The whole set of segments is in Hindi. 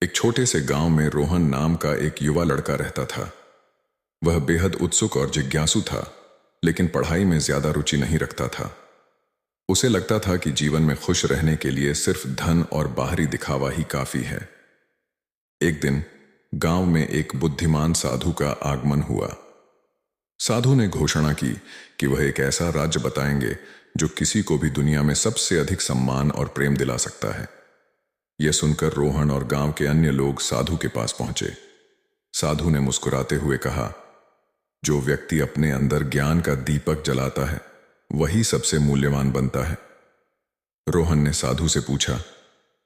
एक छोटे से गांव में रोहन नाम का एक युवा लड़का रहता था। वह बेहद उत्सुक और जिज्ञासु था, लेकिन पढ़ाई में ज्यादा रुचि नहीं रखता था। उसे लगता था कि जीवन में खुश रहने के लिए सिर्फ धन और बाहरी दिखावा ही काफी है। एक दिन गांव में एक बुद्धिमान साधु का आगमन हुआ। साधु ने घोषणा की कि वह एक ऐसा राज्य बताएंगे जो किसी को भी दुनिया में सबसे अधिक सम्मान और प्रेम दिला सकता है। यह सुनकर रोहन और गांव के अन्य लोग साधु के पास पहुंचे। साधु ने मुस्कुराते हुए कहा, जो व्यक्ति अपने अंदर ज्ञान का दीपक जलाता है वही सबसे मूल्यवान बनता है। रोहन ने साधु से पूछा,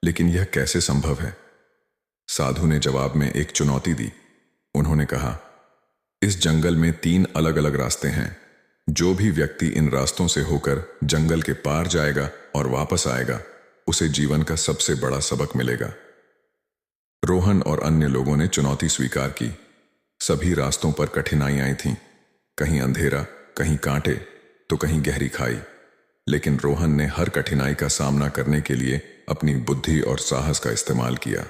लेकिन यह कैसे संभव है? साधु ने जवाब में एक चुनौती दी। उन्होंने कहा, इस जंगल में 3 अलग अलग रास्ते हैं। जो भी व्यक्ति इन रास्तों से होकर जंगल के पार जाएगा और वापस आएगा, उसे जीवन का सबसे बड़ा सबक मिलेगा। रोहन और अन्य लोगों ने चुनौती स्वीकार की। सभी रास्तों पर कठिनाइयां थीं, कहीं अंधेरा, कहीं कांटे, तो कहीं गहरी खाई। लेकिन रोहन ने हर कठिनाई का सामना करने के लिए अपनी बुद्धि और साहस का इस्तेमाल किया।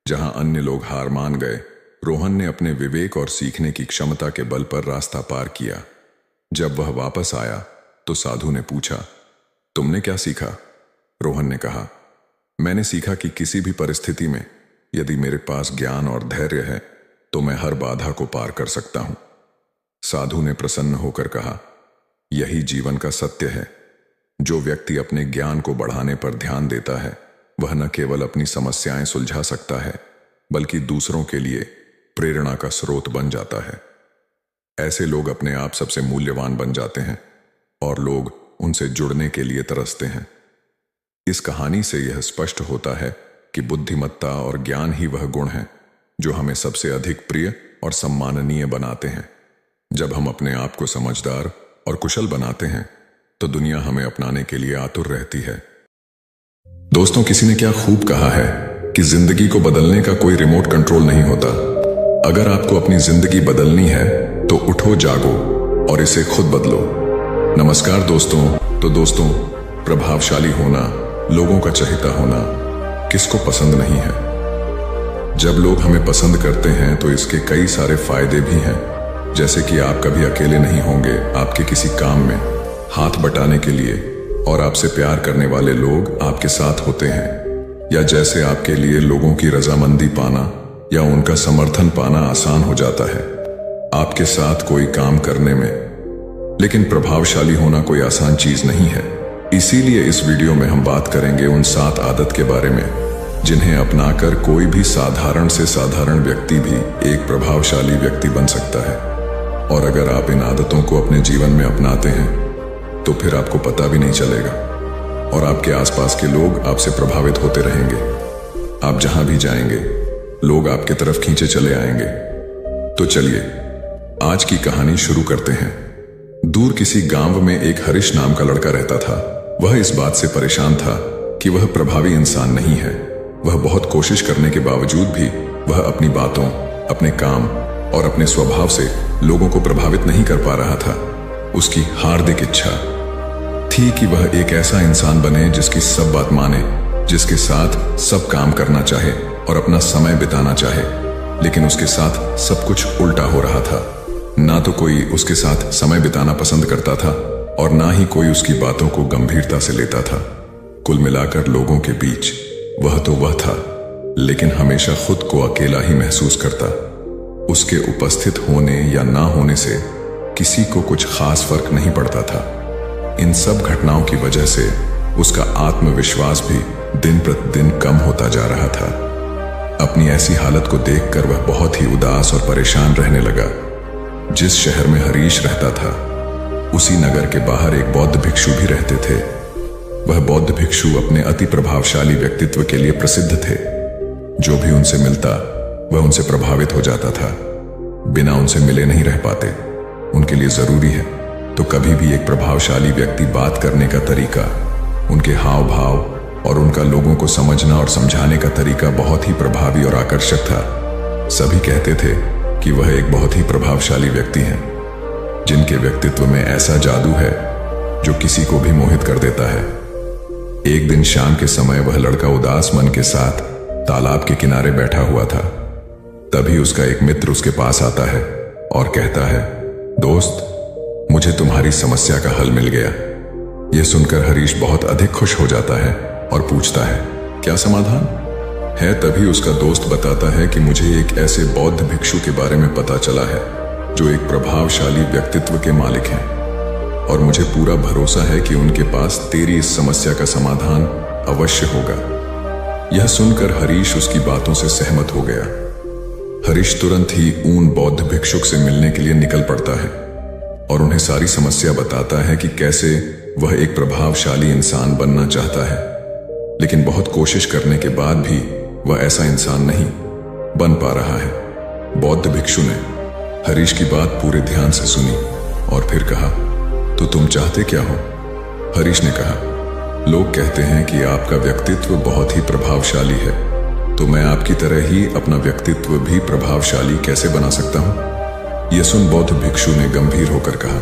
जहां अन्य लोग हार मान गए, रोहन ने अपने विवेक और सीखने की क्षमता के बल पर रास्ता पार किया। जब वह वापस आया तो साधु ने पूछा, तुमने क्या सीखा? रोहन ने कहा, मैंने सीखा कि किसी भी परिस्थिति में यदि मेरे पास ज्ञान और धैर्य है तो मैं हर बाधा को पार कर सकता हूं। साधु ने प्रसन्न होकर कहा, यही जीवन का सत्य है। जो व्यक्ति अपने ज्ञान को बढ़ाने पर ध्यान देता है, वह न केवल अपनी समस्याएं सुलझा सकता है, बल्कि दूसरों के लिए प्रेरणा का स्रोत बन जाता है। ऐसे लोग अपने आप सबसे मूल्यवान बन जाते हैं और लोग उनसे जुड़ने के लिए तरसते हैं। इस कहानी से यह स्पष्ट होता है कि बुद्धिमत्ता और ज्ञान ही वह गुण हैं जो हमें सबसे अधिक प्रिय और सम्माननीय बनाते हैं। जब हम अपने आप को समझदार और कुशल बनाते हैं तो दुनिया हमें अपनाने के लिए आतुर रहती है। दोस्तों, किसी ने क्या खूब कहा है कि जिंदगी को बदलने का कोई रिमोट कंट्रोल नहीं होता। अगर आपको अपनी जिंदगी बदलनी है तो उठो, जागो और इसे खुद बदलो। नमस्कार दोस्तों, प्रभावशाली होना, लोगों का चहेता होना किसको पसंद नहीं है? जब लोग हमें पसंद करते हैं तो इसके कई सारे फायदे भी हैं, जैसे कि आप कभी अकेले नहीं होंगे आपके किसी काम में हाथ बटाने के लिए, और आपसे प्यार करने वाले लोग आपके साथ होते हैं, या जैसे आपके लिए लोगों की रजामंदी पाना या उनका समर्थन पाना आसान हो जाता है आपके साथ कोई काम करने में। लेकिन प्रभावशाली होना कोई आसान चीज नहीं है। इसीलिए इस वीडियो में हम बात करेंगे उन 7 आदत के बारे में जिन्हें अपनाकर कोई भी साधारण से साधारण व्यक्ति भी एक प्रभावशाली व्यक्ति बन सकता है। और अगर आप इन आदतों को अपने जीवन में अपनाते हैं तो फिर आपको पता भी नहीं चलेगा और आपके आसपास के लोग आपसे प्रभावित होते रहेंगे। आप जहां भी जाएंगे लोग आपके तरफ खींचे चले आएंगे। तो चलिए आज की कहानी शुरू करते हैं। दूर किसी गांव में एक हरीश नाम का लड़का रहता था। वह इस बात से परेशान था कि वह प्रभावी इंसान नहीं है। वह बहुत कोशिश करने के बावजूद भी वह अपनी बातों, अपने काम और अपने स्वभाव से लोगों को प्रभावित नहीं कर पा रहा था। उसकी हार्दिक इच्छा थी कि वह एक ऐसा इंसान बने जिसकी सब बात माने, जिसके साथ सब काम करना चाहे और अपना समय बिताना चाहे। लेकिन उसके साथ सब कुछ उल्टा हो रहा था। ना तो कोई उसके साथ समय बिताना पसंद करता था और ना ही कोई उसकी बातों को गंभीरता से लेता था। कुल मिलाकर लोगों के बीच वह तो वह था, लेकिन हमेशा खुद को अकेला ही महसूस करता। उसके उपस्थित होने या ना होने से किसी को कुछ खास फर्क नहीं पड़ता था। इन सब घटनाओं की वजह से उसका आत्मविश्वास भी दिन प्रतिदिन कम होता जा रहा था। अपनी ऐसी हालत को देखकर वह बहुत ही उदास और परेशान रहने लगा। जिस शहर में हरीश रहता था उसी नगर के बाहर एक बौद्ध भिक्षु भी रहते थे। वह बौद्ध भिक्षु अपने अति प्रभावशाली व्यक्तित्व के लिए प्रसिद्ध थे। जो भी उनसे मिलता वह उनसे प्रभावित हो जाता था। बिना उनसे मिले नहीं रह पाते। उनके लिए जरूरी है तो कभी भी एक प्रभावशाली व्यक्ति बात करने का तरीका, उनके हाव भाव और उनका लोगों को समझना और समझाने का तरीका बहुत ही प्रभावी और आकर्षक था। सभी कहते थे कि वह एक बहुत ही प्रभावशाली व्यक्ति हैं, जिनके व्यक्तित्व में ऐसा जादू है जो किसी को भी मोहित कर देता है। एक दिन शाम के समय वह लड़का उदास मन के साथ तालाब के किनारे बैठा हुआ था। तभी उसका एक मित्र उसके पास आता है और कहता है, दोस्त, मुझे तुम्हारी समस्या का हल मिल गया। यह सुनकर हरीश बहुत अधिक खुश हो जाता है और पूछता है, क्या समाधान है? तभी उसका दोस्त बताता है कि मुझे एक ऐसे बौद्ध भिक्षु के बारे में पता चला है जो एक प्रभावशाली व्यक्तित्व के मालिक हैं, और मुझे पूरा भरोसा है कि उनके पास तेरी इस समस्या का समाधान अवश्य होगा। यह सुनकर हरीश उसकी बातों से सहमत हो गया। हरीश तुरंत ही उन बौद्ध भिक्षुक से मिलने के लिए निकल पड़ता है और उन्हें सारी समस्या बताता है कि कैसे वह एक प्रभावशाली इंसान बनना चाहता है, लेकिन बहुत कोशिश करने के बाद भी वह ऐसा इंसान नहीं बन पा रहा है। बौद्ध भिक्षु ने हरीश की बात पूरे ध्यान से सुनी और फिर कहा, तो तुम चाहते क्या हो? हरीश ने कहा, लोग कहते हैं कि आपका व्यक्तित्व बहुत ही प्रभावशाली है, तो मैं आपकी तरह ही अपना व्यक्तित्व भी प्रभावशाली कैसे बना सकता हूं? यह सुन बौद्ध भिक्षु ने गंभीर होकर कहा,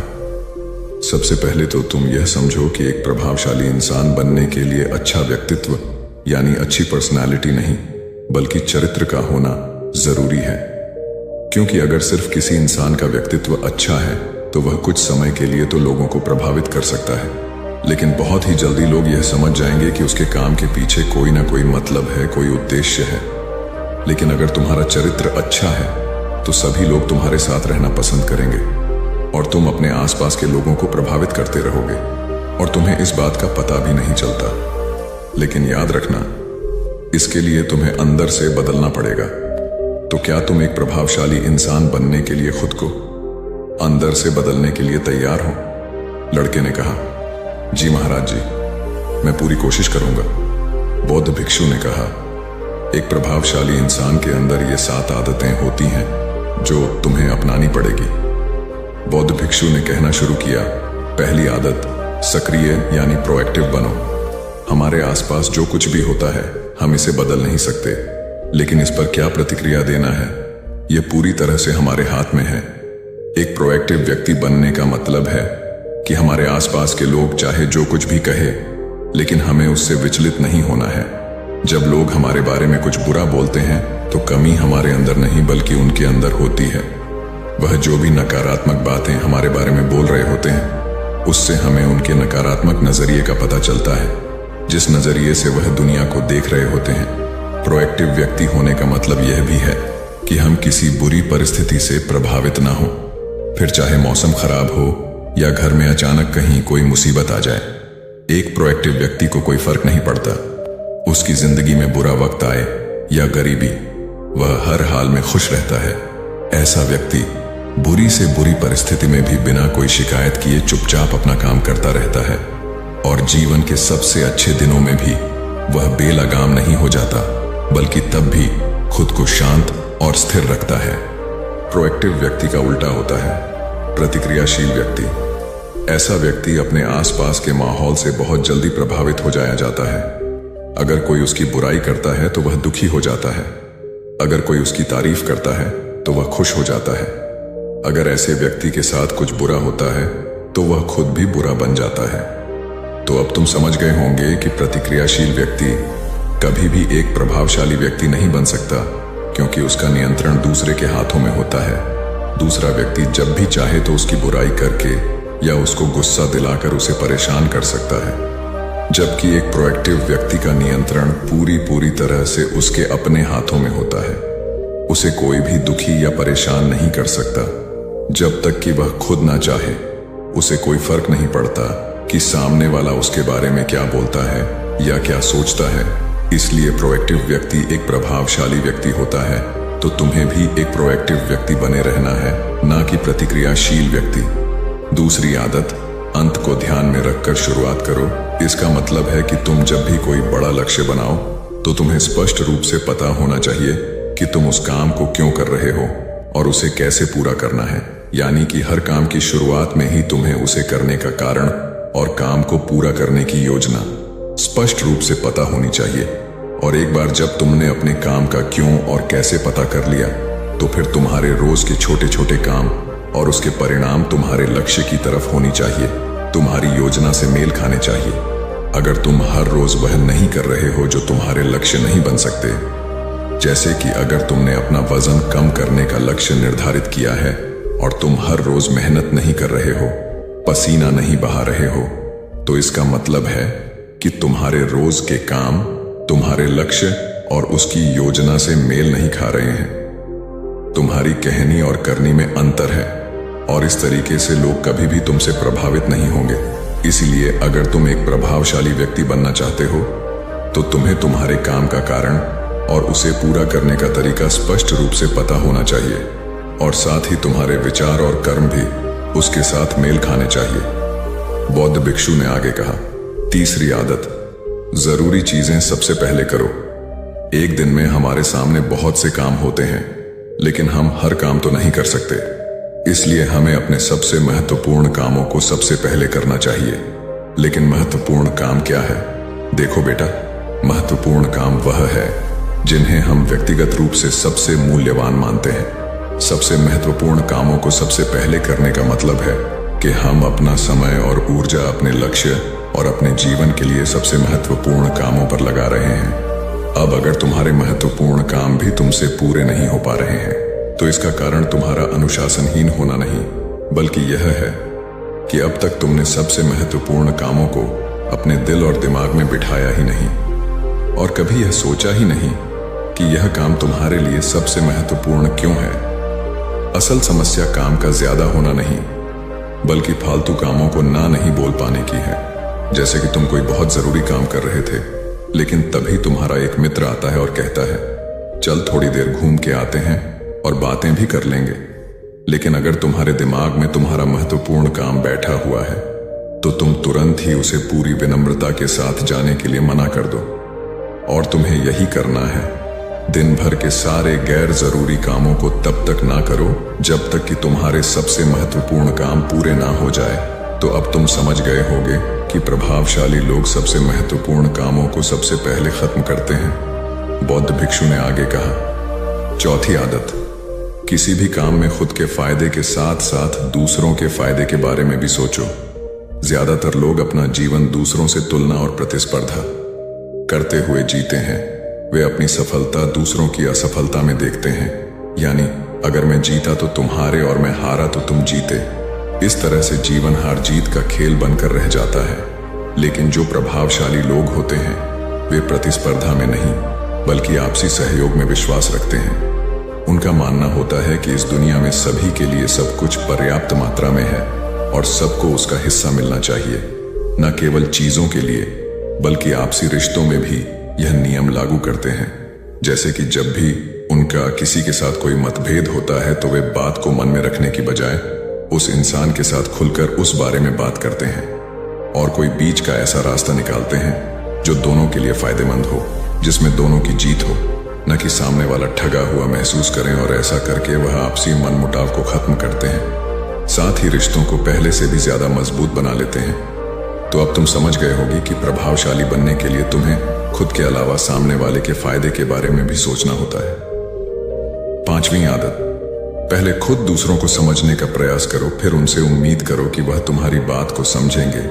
सबसे पहले तो तुम यह समझो कि एक प्रभावशाली इंसान बनने के लिए अच्छा व्यक्तित्व यानी अच्छी पर्सनालिटी नहीं बल्कि चरित्र का होना जरूरी है। क्योंकि अगर सिर्फ किसी इंसान का व्यक्तित्व अच्छा है तो वह कुछ समय के लिए तो लोगों को प्रभावित कर सकता है, लेकिन बहुत ही जल्दी लोग यह समझ जाएंगे कि उसके काम के पीछे कोई ना कोई मतलब है, कोई उद्देश्य है। लेकिन अगर तुम्हारा चरित्र अच्छा है तो सभी लोग तुम्हारे साथ रहना पसंद करेंगे और तुम अपने आसपास के लोगों को प्रभावित करते रहोगे और तुम्हें इस बात का पता भी नहीं चलता। लेकिन याद रखना, इसके लिए तुम्हें अंदर से बदलना पड़ेगा। तो क्या तुम एक प्रभावशाली इंसान बनने के लिए खुद को अंदर से बदलने के लिए तैयार हो? लड़के ने कहा, जी महाराज जी, मैं पूरी कोशिश करूंगा। बौद्ध भिक्षु ने कहा, एक प्रभावशाली इंसान के अंदर ये 7 आदतें होती हैं जो तुम्हें अपनानी पड़ेगी। बौद्ध भिक्षु ने कहना शुरू किया, पहली आदत, सक्रिय यानी प्रोएक्टिव बनो। हमारे आसपास जो कुछ भी होता है हम इसे बदल नहीं सकते, लेकिन इस पर क्या प्रतिक्रिया देना है यह पूरी तरह से हमारे हाथ में है। एक प्रोएक्टिव व्यक्ति बनने का मतलब है कि हमारे आसपास के लोग चाहे जो कुछ भी कहे, लेकिन हमें उससे विचलित नहीं होना है। जब लोग हमारे बारे में कुछ बुरा बोलते हैं तो कमी हमारे अंदर नहीं बल्कि उनके अंदर होती है। वह जो भी नकारात्मक बातें हमारे बारे में बोल रहे होते हैं उससे हमें उनके नकारात्मक नजरिए का पता चलता है, जिस नजरिए से वह दुनिया को देख रहे होते हैं। प्रोएक्टिव व्यक्ति होने का मतलब यह भी है कि हम किसी बुरी परिस्थिति से प्रभावित ना हो, फिर चाहे मौसम खराब हो या घर में अचानक कहीं कोई मुसीबत आ जाए। एक प्रोएक्टिव व्यक्ति को कोई फर्क नहीं पड़ता, उसकी जिंदगी में बुरा वक्त आए या गरीबी, वह हर हाल में खुश रहता है। ऐसा व्यक्ति बुरी से बुरी परिस्थिति में भी बिना कोई शिकायत किए चुपचाप अपना काम करता रहता है और जीवन के सबसे अच्छे दिनों में भी वह बेलगाम नहीं हो जाता, बल्कि तब भी खुद को शांत और स्थिर रखता है। प्रोएक्टिव व्यक्ति का उल्टा होता है प्रतिक्रियाशील व्यक्ति। ऐसा व्यक्ति अपने आसपास के माहौल से बहुत जल्दी प्रभावित हो जाया जाता है। अगर कोई उसकी बुराई करता है तो वह दुखी हो जाता है, अगर कोई उसकी तारीफ करता है तो वह खुश हो जाता है। अगर ऐसे व्यक्ति के साथ कुछ बुरा होता है तो वह खुद भी बुरा बन जाता है। तो अब तुम समझ गए होंगे कि प्रतिक्रियाशील व्यक्ति कभी भी एक प्रभावशाली व्यक्ति नहीं बन सकता, क्योंकि उसका नियंत्रण दूसरे के हाथों में होता है। दूसरा व्यक्ति जब भी चाहे तो उसकी बुराई करके या उसको गुस्सा दिलाकर उसे परेशान कर सकता है, जबकि एक प्रोएक्टिव व्यक्ति का नियंत्रण पूरी तरह से उसके अपने हाथों में होता है। उसे कोई भी दुखी या परेशान नहीं कर सकता जब तक कि वह खुद ना चाहे। उसे कोई फर्क नहीं पड़ता कि सामने वाला उसके बारे में क्या बोलता है या क्या सोचता है। इसलिए प्रोएक्टिव व्यक्ति एक प्रभावशाली व्यक्ति होता है। तो तुम्हें भी एक प्रोएक्टिव व्यक्ति बने रहना है, ना कि प्रतिक्रियाशील व्यक्ति। दूसरी आदत, अंत को ध्यान में रखकर शुरुआत करो। इसका मतलब है कि तुम जब भी कोई बड़ा लक्ष्य बनाओ तो तुम्हें स्पष्ट रूप से पता होना चाहिए कि तुम उस काम को क्यों कर रहे हो और उसे कैसे पूरा करना है। यानी कि हर काम की शुरुआत में ही तुम्हें उसे करने का कारण और काम को पूरा करने की योजना स्पष्ट रूप से पता होनी चाहिए। और एक बार जब तुमने अपने काम का क्यों और कैसे पता कर लिया, तो फिर तुम्हारे रोज के छोटे छोटे काम और उसके परिणाम तुम्हारे लक्ष्य की तरफ होनी चाहिए, तुम्हारी योजना से मेल खाने चाहिए। अगर तुम हर रोज वह नहीं कर रहे हो जो तुम्हारे लक्ष्य नहीं बन सकते, जैसे कि अगर तुमने अपना वजन कम करने का लक्ष्य निर्धारित किया है और तुम हर रोज मेहनत नहीं कर रहे हो, पसीना नहीं बहा रहे हो, तो इसका मतलब है कि तुम्हारे रोज के काम तुम्हारे लक्ष्य और उसकी योजना से मेल नहीं खा रहे हैं। तुम्हारी कहनी और करनी में अंतर है और इस तरीके से लोग कभी भी तुमसे प्रभावित नहीं होंगे। इसीलिए अगर तुम एक प्रभावशाली व्यक्ति बनना चाहते हो तो तुम्हें तुम्हारे काम का कारण और उसे पूरा करने का तरीका स्पष्ट रूप से पता होना चाहिए और साथ ही तुम्हारे विचार और कर्म भी उसके साथ मेल खाने चाहिए। बौद्ध भिक्षु ने आगे कहा, तीसरी आदत, जरूरी चीजें सबसे पहले करो। एक दिन में हमारे सामने बहुत से काम होते हैं, लेकिन हम हर काम तो नहीं कर सकते। इसलिए हमें अपने सबसे महत्वपूर्ण कामों को सबसे पहले करना चाहिए। लेकिन महत्वपूर्ण काम क्या है? देखो बेटा, महत्वपूर्ण काम वह है जिन्हें हम व्यक्तिगत रूप से सबसे मूल्यवान मानते हैं। सबसे महत्वपूर्ण कामों को सबसे पहले करने का मतलब है कि हम अपना समय और ऊर्जा अपने लक्ष्य और अपने जीवन के लिए सबसे महत्वपूर्ण कामों पर लगा रहे हैं। अब अगर तुम्हारे महत्वपूर्ण काम भी तुमसे पूरे नहीं हो पा रहे हैं तो इसका कारण तुम्हारा अनुशासनहीन होना नहीं, बल्कि यह है कि अब तक तुमने सबसे महत्वपूर्ण कामों को अपने दिल और दिमाग में बिठाया ही नहीं और कभी यह सोचा ही नहीं कि यह काम तुम्हारे लिए सबसे महत्वपूर्ण क्यों है। असल समस्या काम का ज्यादा होना नहीं, बल्कि फालतू कामों को ना नहीं बोल पाने की है। जैसे कि तुम कोई बहुत जरूरी काम कर रहे थे, लेकिन तभी तुम्हारा एक मित्र आता है और कहता है, चल थोड़ी देर घूम के आते हैं और बातें भी कर लेंगे। लेकिन अगर तुम्हारे दिमाग में तुम्हारा महत्वपूर्ण काम बैठा हुआ है तो तुम तुरंत ही उसे पूरी विनम्रता के साथ जाने के लिए मना कर दो। और तुम्हें यही करना है। दिन भर के सारे गैर जरूरी कामों को तब तक ना करो जब तक कि तुम्हारे सबसे महत्वपूर्ण काम पूरे ना हो जाए। तो अब तुम समझ गए होगे कि प्रभावशाली लोग सबसे महत्वपूर्ण कामों को सबसे पहले खत्म करते हैं। बौद्ध भिक्षु ने आगे कहा, चौथी आदत, किसी भी काम में खुद के फायदे के साथ साथ दूसरों के फायदे के बारे में भी सोचो। ज्यादातर लोग अपना जीवन दूसरों से तुलना और प्रतिस्पर्धा करते हुए जीते हैं। वे अपनी सफलता दूसरों की असफलता में देखते हैं, यानी अगर मैं जीता तो तुम्हारे और मैं हारा तो तुम जीते। इस तरह से जीवन हार जीत का खेल बनकर रह जाता है। लेकिन जो प्रभावशाली लोग होते हैं वे प्रतिस्पर्धा में नहीं बल्कि आपसी सहयोग में विश्वास रखते हैं। उनका मानना होता है कि इस दुनिया में सभी के लिए सब कुछ पर्याप्त मात्रा में है और सबको उसका हिस्सा मिलना चाहिए। न केवल चीजों के लिए बल्कि आपसी रिश्तों में भी यह नियम लागू करते हैं। जैसे कि जब भी उनका किसी के साथ कोई मतभेद होता है तो वे बात को मन में रखने की बजाय उस इंसान के साथ खुलकर उस बारे में बात करते हैं और कोई बीच का ऐसा रास्ता निकालते हैं जो दोनों के लिए फायदेमंद हो, जिसमें दोनों की जीत हो, न कि सामने वाला ठगा हुआ महसूस करें। और ऐसा करके वह आपसी मनमुटाव को खत्म करते हैं, साथ ही रिश्तों को पहले से भी ज्यादा मजबूत बना लेते हैं। तो अब तुम समझ गए होगे कि प्रभावशाली बनने के लिए तुम्हें खुद के अलावा सामने वाले के फायदे के बारे में भी सोचना होता है। पांचवी आदत, पहले खुद दूसरों को समझने का प्रयास करो, फिर उनसे उम्मीद करो कि वह तुम्हारी बात को समझेंगे।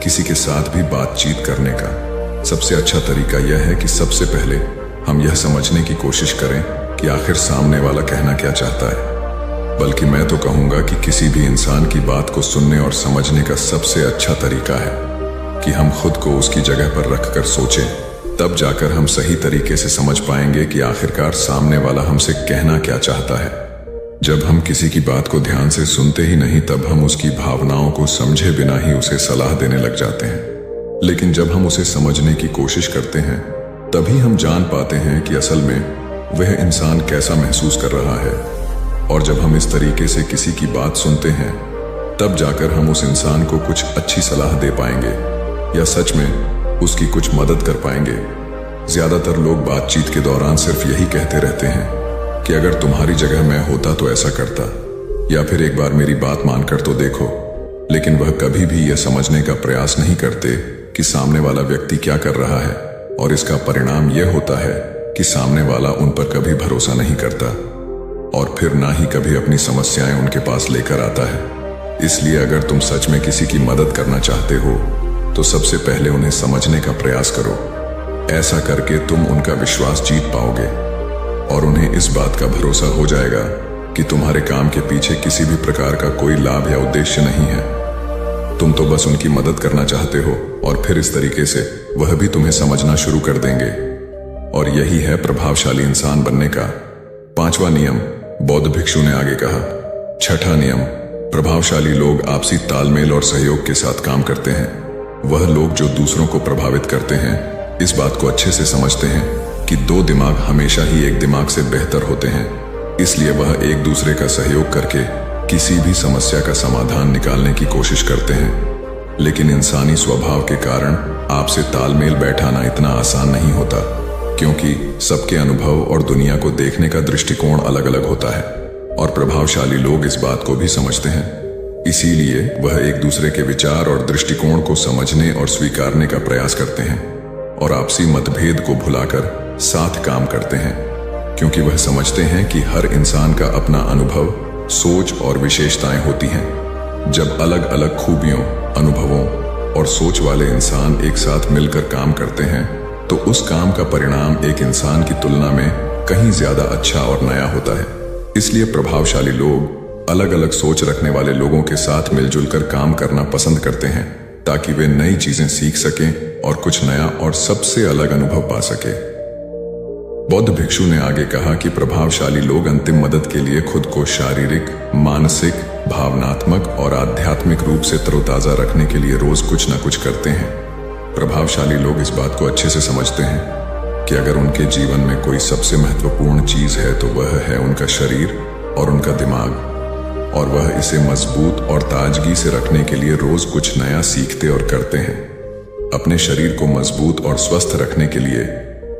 किसी के साथ भी बातचीत करने का सबसे अच्छा तरीका यह है कि सबसे पहले हम यह समझने की कोशिश करें कि आखिर सामने वाला कहना क्या चाहता है। बल्कि मैं तो कहूंगा कि किसी भी इंसान की बात को सुनने और समझने का सबसे अच्छा तरीका है कि हम खुद को उसकी जगह पर रखकर सोचें। तब जाकर हम सही तरीके से समझ पाएंगे कि आखिरकार सामने वाला हमसे कहना क्या चाहता है। जब हम किसी की बात को ध्यान से सुनते ही नहीं तब हम उसकी भावनाओं को समझे बिना ही उसे सलाह देने लग जाते हैं। लेकिन जब हम उसे समझने की कोशिश करते हैं तभी हम जान पाते हैं कि असल में वह इंसान कैसा महसूस कर रहा है। और जब हम इस तरीके से किसी की बात सुनते हैं तब जाकर हम उस इंसान को कुछ अच्छी सलाह दे पाएंगे या सच में उसकी कुछ मदद कर पाएंगे। ज्यादातर लोग बातचीत के दौरान सिर्फ यही कहते रहते हैं कि अगर तुम्हारी जगह मैं होता तो ऐसा करता, या फिर एक बार मेरी बात मानकर तो देखो। लेकिन वह कभी भी यह समझने का प्रयास नहीं करते कि सामने वाला व्यक्ति क्या कर रहा है, और इसका परिणाम यह होता है कि सामने वाला उन पर कभी भरोसा नहीं करता और फिर ना ही कभी अपनी समस्याएं उनके पास लेकर आता है। इसलिए अगर तुम सच में किसी की मदद करना चाहते हो तो सबसे पहले उन्हें समझने का प्रयास करो। ऐसा करके तुम उनका विश्वास जीत पाओगे। और उन्हें इस बात का भरोसा हो जाएगा कि तुम्हारे काम के पीछे किसी भी प्रकार का कोई लाभ या उद्देश्य नहीं है। तुम तो बस उनकी मदद करना चाहते हो और फिर इस तरीके से वह भी तुम्हें समझना शुरू कर देंगे। और यही है प्रभावशाली इंसान बनने का 5वां नियम, बौद्ध भिक्षु ने आगे कहा। 6ठा नियम, प्रभावशाली लोग आपसी तालमेल और सहयोग के साथ काम करते हैं। वह लोग जो दूसरों को प्रभावित करते हैं इस बात को अच्छे से समझते हैं कि 2 दिमाग हमेशा ही एक दिमाग से बेहतर होते हैं, इसलिए वह एक दूसरे का सहयोग करके किसी भी समस्या का समाधान निकालने की कोशिश करते हैं। लेकिन इंसानी स्वभाव के कारण आपसे तालमेल बैठाना इतना आसान नहीं होता, क्योंकि सबके अनुभव और दुनिया को देखने का दृष्टिकोण अलग अलग होता है और प्रभावशाली लोग इस बात को भी समझते हैं। इसीलिए वह एक दूसरे के विचार और दृष्टिकोण को समझने और स्वीकारने का प्रयास करते हैं और आपसी मतभेद को भुलाकर साथ काम करते हैं, क्योंकि वह समझते हैं कि हर इंसान का अपना अनुभव, सोच और विशेषताएं होती हैं। जब अलग अलग खूबियों, अनुभवों और सोच वाले इंसान एक साथ मिलकर काम करते हैं तो उस काम का परिणाम एक इंसान की तुलना में कहीं ज्यादा अच्छा और नया होता है। इसलिए प्रभावशाली लोग अलग अलग सोच रखने वाले लोगों के साथ मिलजुल कर काम करना पसंद करते हैं, ताकि वे नई चीजें सीख सकें और कुछ नया और सबसे अलग अनुभव पा सके। बौद्ध भिक्षु ने आगे कहा कि प्रभावशाली लोग अंतिम मदद के लिए खुद को शारीरिक, मानसिक, भावनात्मक और आध्यात्मिक रूप से तरोताजा रखने के लिए रोज कुछ न कुछ करते हैं। प्रभावशाली लोग इस बात को अच्छे से समझते हैं कि अगर उनके जीवन में कोई सबसे महत्वपूर्ण चीज है तो वह है उनका शरीर और उनका दिमाग, और वह इसे मजबूत और ताजगी से रखने के लिए रोज कुछ नया सीखते और करते हैं। अपने शरीर को मजबूत और स्वस्थ रखने के लिए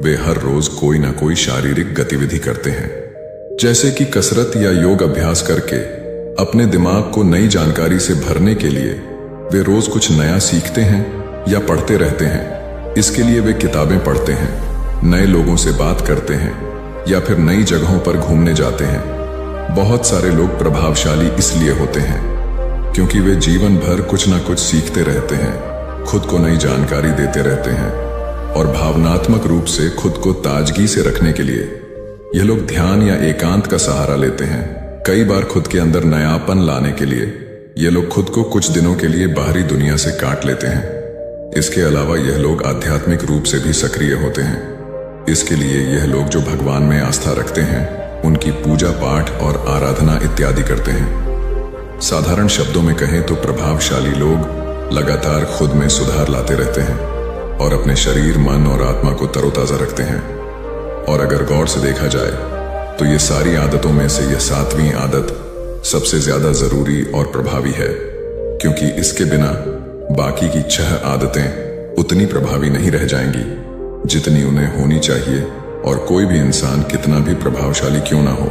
वे हर रोज कोई ना कोई शारीरिक गतिविधि करते हैं, जैसे कि कसरत या योग अभ्यास करके। अपने दिमाग को नई जानकारी से भरने के लिए वे रोज कुछ नया सीखते हैं या पढ़ते रहते हैं। इसके लिए वे किताबें पढ़ते हैं, नए लोगों से बात करते हैं या फिर नई जगहों पर घूमने जाते हैं। बहुत सारे लोग प्रभावशाली इसलिए होते हैं क्योंकि वे जीवन भर कुछ ना कुछ सीखते रहते हैं, खुद को नई जानकारी देते रहते हैं और भावनात्मक रूप से खुद को ताजगी से रखने के लिए यह लोग ध्यान या एकांत का सहारा लेते हैं। कई बार खुद के अंदर नयापन लाने के लिए ये लोग खुद को कुछ दिनों के लिए बाहरी दुनिया से काट लेते हैं। इसके अलावा यह लोग आध्यात्मिक रूप से भी सक्रिय होते हैं। इसके लिए यह लोग जो भगवान में आस्था रखते हैं उनकी पूजा पाठ और आराधना इत्यादि करते हैं। साधारण शब्दों में कहें तो प्रभावशाली लोग लगातार खुद में सुधार लाते रहते हैं और अपने शरीर, मन और आत्मा को तरोताजा रखते हैं। और अगर गौर से देखा जाए तो ये सारी आदतों में से यह 7वीं आदत सबसे ज्यादा जरूरी और प्रभावी है, क्योंकि इसके बिना बाकी की 6 आदतें उतनी प्रभावी नहीं रह जाएंगी जितनी उन्हें होनी चाहिए। और कोई भी इंसान कितना भी प्रभावशाली क्यों ना हो,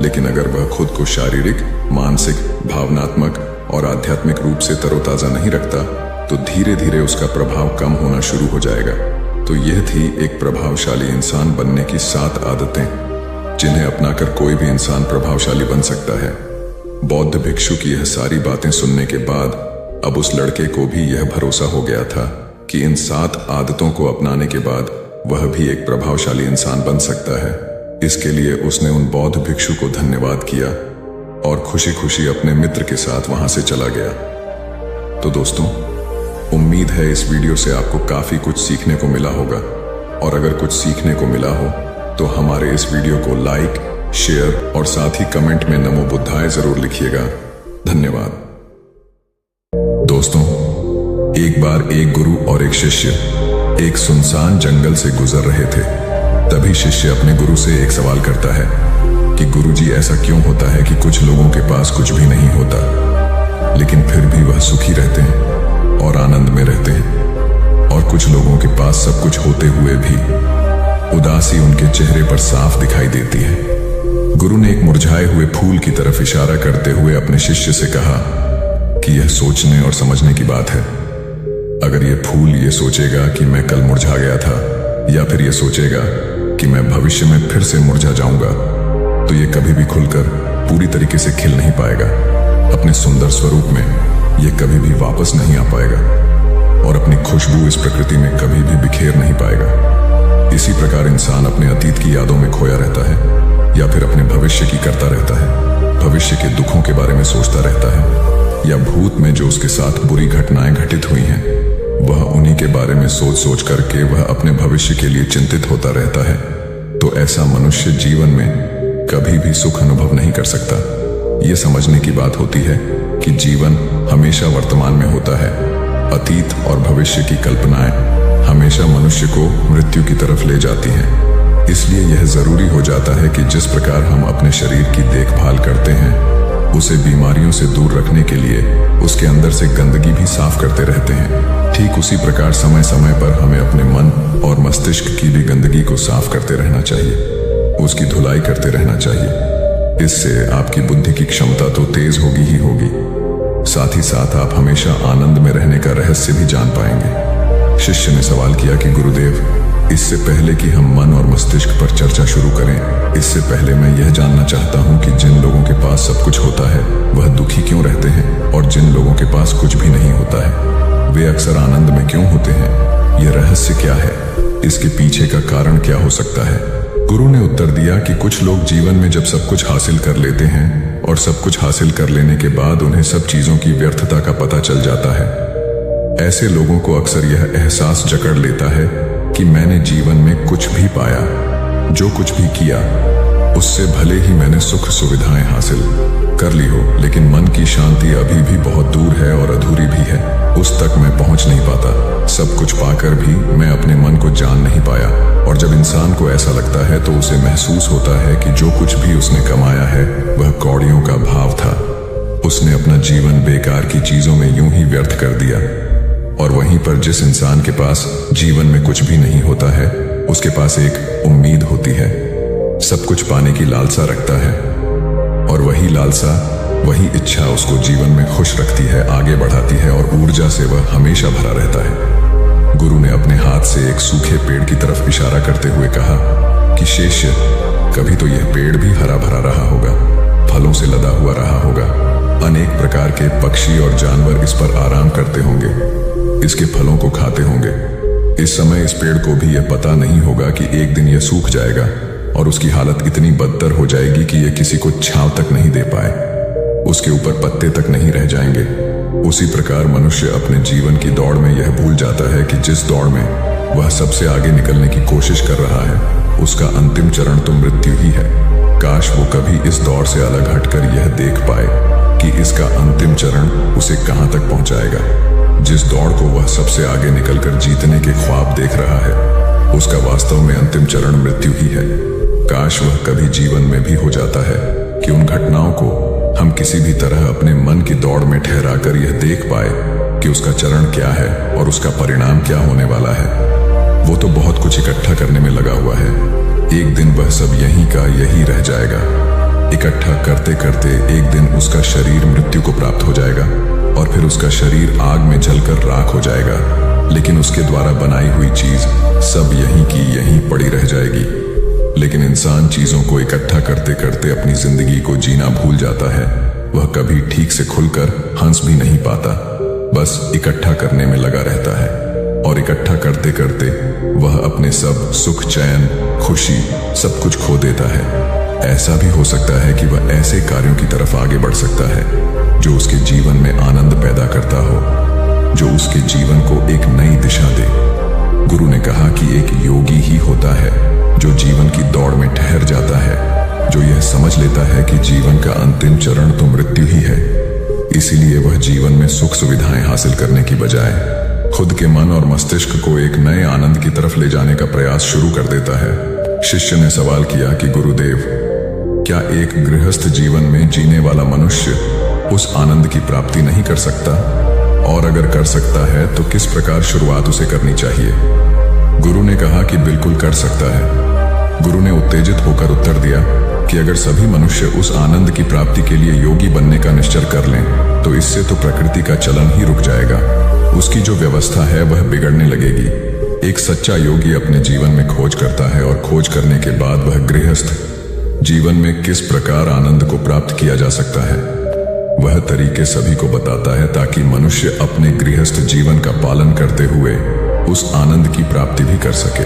लेकिन अगर वह खुद को शारीरिक, मानसिक, भावनात्मक और आध्यात्मिक रूप से तरोताजा नहीं रखता तो धीरे धीरे उसका प्रभाव कम होना शुरू हो जाएगा। तो यह थी एक प्रभावशाली इंसान बनने की 7 आदतें, जिन्हें अपनाकर कोई भी इंसान प्रभावशाली बन सकता है। बौद्ध भिक्षु की यह सारी बातें सुनने के बाद अब उस लड़के को भी यह भरोसा हो गया था कि इन 7 आदतों को अपनाने के बाद वह भी एक प्रभावशाली इंसान बन सकता है। इसके लिए उसने उन बौद्ध भिक्षु को धन्यवाद किया और खुशी खुशी अपने मित्र के साथ वहां से चला गया। तो दोस्तों, उम्मीद है इस वीडियो से आपको काफी कुछ सीखने को मिला होगा, और अगर कुछ सीखने को मिला हो तो हमारे इस वीडियो को लाइक, शेयर और साथ ही कमेंट में नमो बुद्धाय जरूर लिखिएगा। धन्यवाद। दोस्तों, एक बार एक गुरु और एक शिष्य एक सुनसान जंगल से गुजर रहे थे। तभी शिष्य अपने गुरु से एक सवाल करता है कि गुरुजी, ऐसा क्यों होता है कि कुछ लोगों के पास कुछ भी नहीं होता लेकिन फिर भी वह सुखी रहते हैं और आनंद में रहते हैं, और कुछ लोगों के पास सब कुछ होते हुए भी उदासी उनके चेहरे पर साफ दिखाई देती है। गुरु ने एक मुरझाए हुए फूल की तरफ इशारा करते हुए अपने शिष्य से कहा कि यह सोचने और समझने की बात है। अगर यह फूल ये सोचेगा कि मैं कल मुरझा गया था, या फिर यह सोचेगा कि मैं भविष्य में फिर से मुरझा जाऊंगा, तो यह कभी भी खुलकर पूरी तरीके से खिल नहीं पाएगा। अपने सुंदर स्वरूप में यह कभी भी वापस नहीं आ पाएगा और अपनी खुशबू इस प्रकृति में कभी भी बिखेर नहीं पाएगा। इसी प्रकार इंसान अपने अतीत की यादों में खोया रहता है या फिर अपने भविष्य की करता रहता है, भविष्य के दुखों के बारे में सोचता रहता है या भूत में जो उसके साथ बुरी घटनाएं घटित हुई हैं वह उन्हीं के बारे में सोच सोच करके वह अपने भविष्य के लिए चिंतित होता रहता है। तो ऐसा मनुष्य जीवन में कभी भी सुख अनुभव नहीं कर सकता। ये समझने की बात होती है कि जीवन हमेशा वर्तमान में होता है। अतीत और भविष्य की कल्पनाएं हमेशा मनुष्य को मृत्यु की तरफ ले जाती हैं। इसलिए यह जरूरी हो जाता है कि जिस प्रकार हम अपने शरीर की देखभाल करते हैं, उसे बीमारियों से दूर रखने के लिए उसके अंदर से गंदगी भी साफ करते रहते हैं, ठीक उसी प्रकार समय समय पर हमें अपने मन और मस्तिष्क की भी गंदगी को साफ करते रहना चाहिए, उसकी धुलाई करते रहना चाहिए। इससे आपकी बुद्धि की क्षमता तो तेज होगी ही होगी, साथ ही साथ आप हमेशा आनंद में रहने का रहस्य भी जान पाएंगे। शिष्य ने सवाल किया कि गुरुदेव, इससे पहले कि हम मन और मस्तिष्क पर चर्चा शुरू करें, इससे पहले मैं यह जानना चाहता हूं कि जिन लोगों के पास सब कुछ होता है वह दुखी क्यों रहते हैं और जिन लोगों के पास कुछ भी नहीं होता है वे अक्सर आनंद में क्यों होते हैं? यह रहस्य क्या है? इसके पीछे का कारण क्या हो सकता है? गुरु ने उत्तर दिया कि कुछ लोग जीवन में जब सब कुछ हासिल कर लेते हैं और सब कुछ हासिल कर लेने के बाद उन्हें सब चीजों की व्यर्थता का पता चल जाता है। ऐसे लोगों को अक्सर यह एहसास जकड़ लेता है कि मैंने जीवन में कुछ भी पाया, जो कुछ भी किया उससे भले ही मैंने सुख सुविधाएं हासिल कर ली हो, लेकिन मन की शांति अभी भी बहुत दूर है और अधूरी भी है, उस तक मैं पहुंच नहीं पाता। सब कुछ पाकर भी मैं अपने मन को जान नहीं पाया। और जब इंसान को ऐसा लगता है तो उसे महसूस होता है कि जो कुछ भी उसने कमाया है वह कौड़ियों का भाव था। उसने अपना जीवन बेकार की चीजों में यूं ही व्यर्थ कर दिया। और वहीं पर जिस इंसान के पास जीवन में कुछ भी नहीं होता है, उसके पास एक उम्मीद होती है, सब कुछ पाने की लालसा रखता है, और वही लालसा, वही इच्छा उसको जीवन में खुश रखती है, आगे बढ़ाती है और ऊर्जा से वह हमेशा भरा रहता है। गुरु ने अपने हाथ से एक सूखे पेड़ की तरफ इशारा करते हुए कहा कि शिष्य, कभी तो यह पेड़ भी हरा भरा रहा होगा, फलों से लदा हुआ रहा होगा, अनेक प्रकार के पक्षी और जानवर इस पर आराम करते होंगे, इसके फलों को खाते होंगे। इस समय इस पेड़ को भी यह पता नहीं होगा कि एक दिन यह सूख जाएगा और उसकी हालत इतनी बदतर हो जाएगी कि यह किसी को छांव तक नहीं दे पाए, उसके ऊपर पत्ते तक नहीं रह जाएंगे। उसी प्रकार मनुष्य अपने जीवन की दौड़ में यह भूल जाता है कि जिस दौड़ में वह सबसे आगे निकलने की कोशिश कर रहा है, उसका अंतिम चरण तो मृत्यु ही है। काश वो कभी इस दौड़ से अलग हटकर यह देख पाए कि इसका अंतिम चरण उसे कहां तक पहुंचाएगा। जिस दौड़ को वह सबसे आगे निकलकर जीतने के ख्वाब देख रहा है, उसका वास्तव में अंतिम चरण मृत्यु ही है। काश वह कभी जीवन में भी हो जाता है कि उन घटनाओं को हम किसी भी तरह अपने मन की दौड़ में ठहरा कर यह देख पाए कि उसका चरण क्या है और उसका परिणाम क्या होने वाला है। वो तो बहुत कुछ इकट्ठा करने में लगा हुआ है, एक दिन वह सब यहीं का यही रह जाएगा। इकट्ठा करते करते एक दिन उसका शरीर मृत्यु को प्राप्त हो जाएगा और फिर उसका शरीर आग में जलकर राख हो जाएगा, लेकिन उसके द्वारा बनाई हुई चीज सब यहीं की यहीं पड़ी रह जाएगी। लेकिन इंसान चीजों को इकट्ठा करते करते अपनी जिंदगी को जीना भूल जाता है। वह कभी ठीक से खुलकर हंस भी नहीं पाता, बस इकट्ठा करने में लगा रहता है और इकट्ठा करते करते वह अपने सब सुख, चैन, खुशी सब कुछ खो देता है। ऐसा भी हो सकता है कि वह ऐसे कार्यों की तरफ आगे बढ़ सकता है जो उसके जीवन में आनंद पैदा करता हो, जो उसके जीवन को एक नई दिशा दे। गुरु ने कहा कि एक योगी ही होता है जो जीवन की दौड़ में ठहर जाता है, जो यह समझ लेता है कि जीवन का अंतिम चरण तो मृत्यु ही है। इसीलिए वह जीवन में सुख सुविधाएं हासिल करने की बजाय खुद के मन और मस्तिष्क को एक नए आनंद की तरफ ले जाने का प्रयास शुरू कर देता है। शिष्य ने सवाल किया कि गुरुदेव, क्या एक गृहस्थ जीवन में जीने वाला मनुष्य उस आनंद की प्राप्ति नहीं कर सकता? और अगर कर सकता है तो किस प्रकार शुरुआत उसे करनी चाहिए? गुरु ने कहा कि बिल्कुल कर सकता है। गुरु ने उत्तेजित होकर उत्तर दिया कि अगर सभी मनुष्य उस आनंद की प्राप्ति के लिए योगी बनने का निश्चय कर लें तो इससे तो प्रकृति का चलन ही रुक जाएगा, उसकी जो व्यवस्था है वह बिगड़ने लगेगी। एक सच्चा योगी अपने जीवन में खोज करता है और खोज करने के बाद वह गृहस्थ जीवन में किस प्रकार आनंद को प्राप्त किया जा सकता है वह तरीके सभी को बताता है, ताकि मनुष्य अपने गृहस्थ जीवन का पालन करते हुए उस आनंद की प्राप्ति भी कर सके।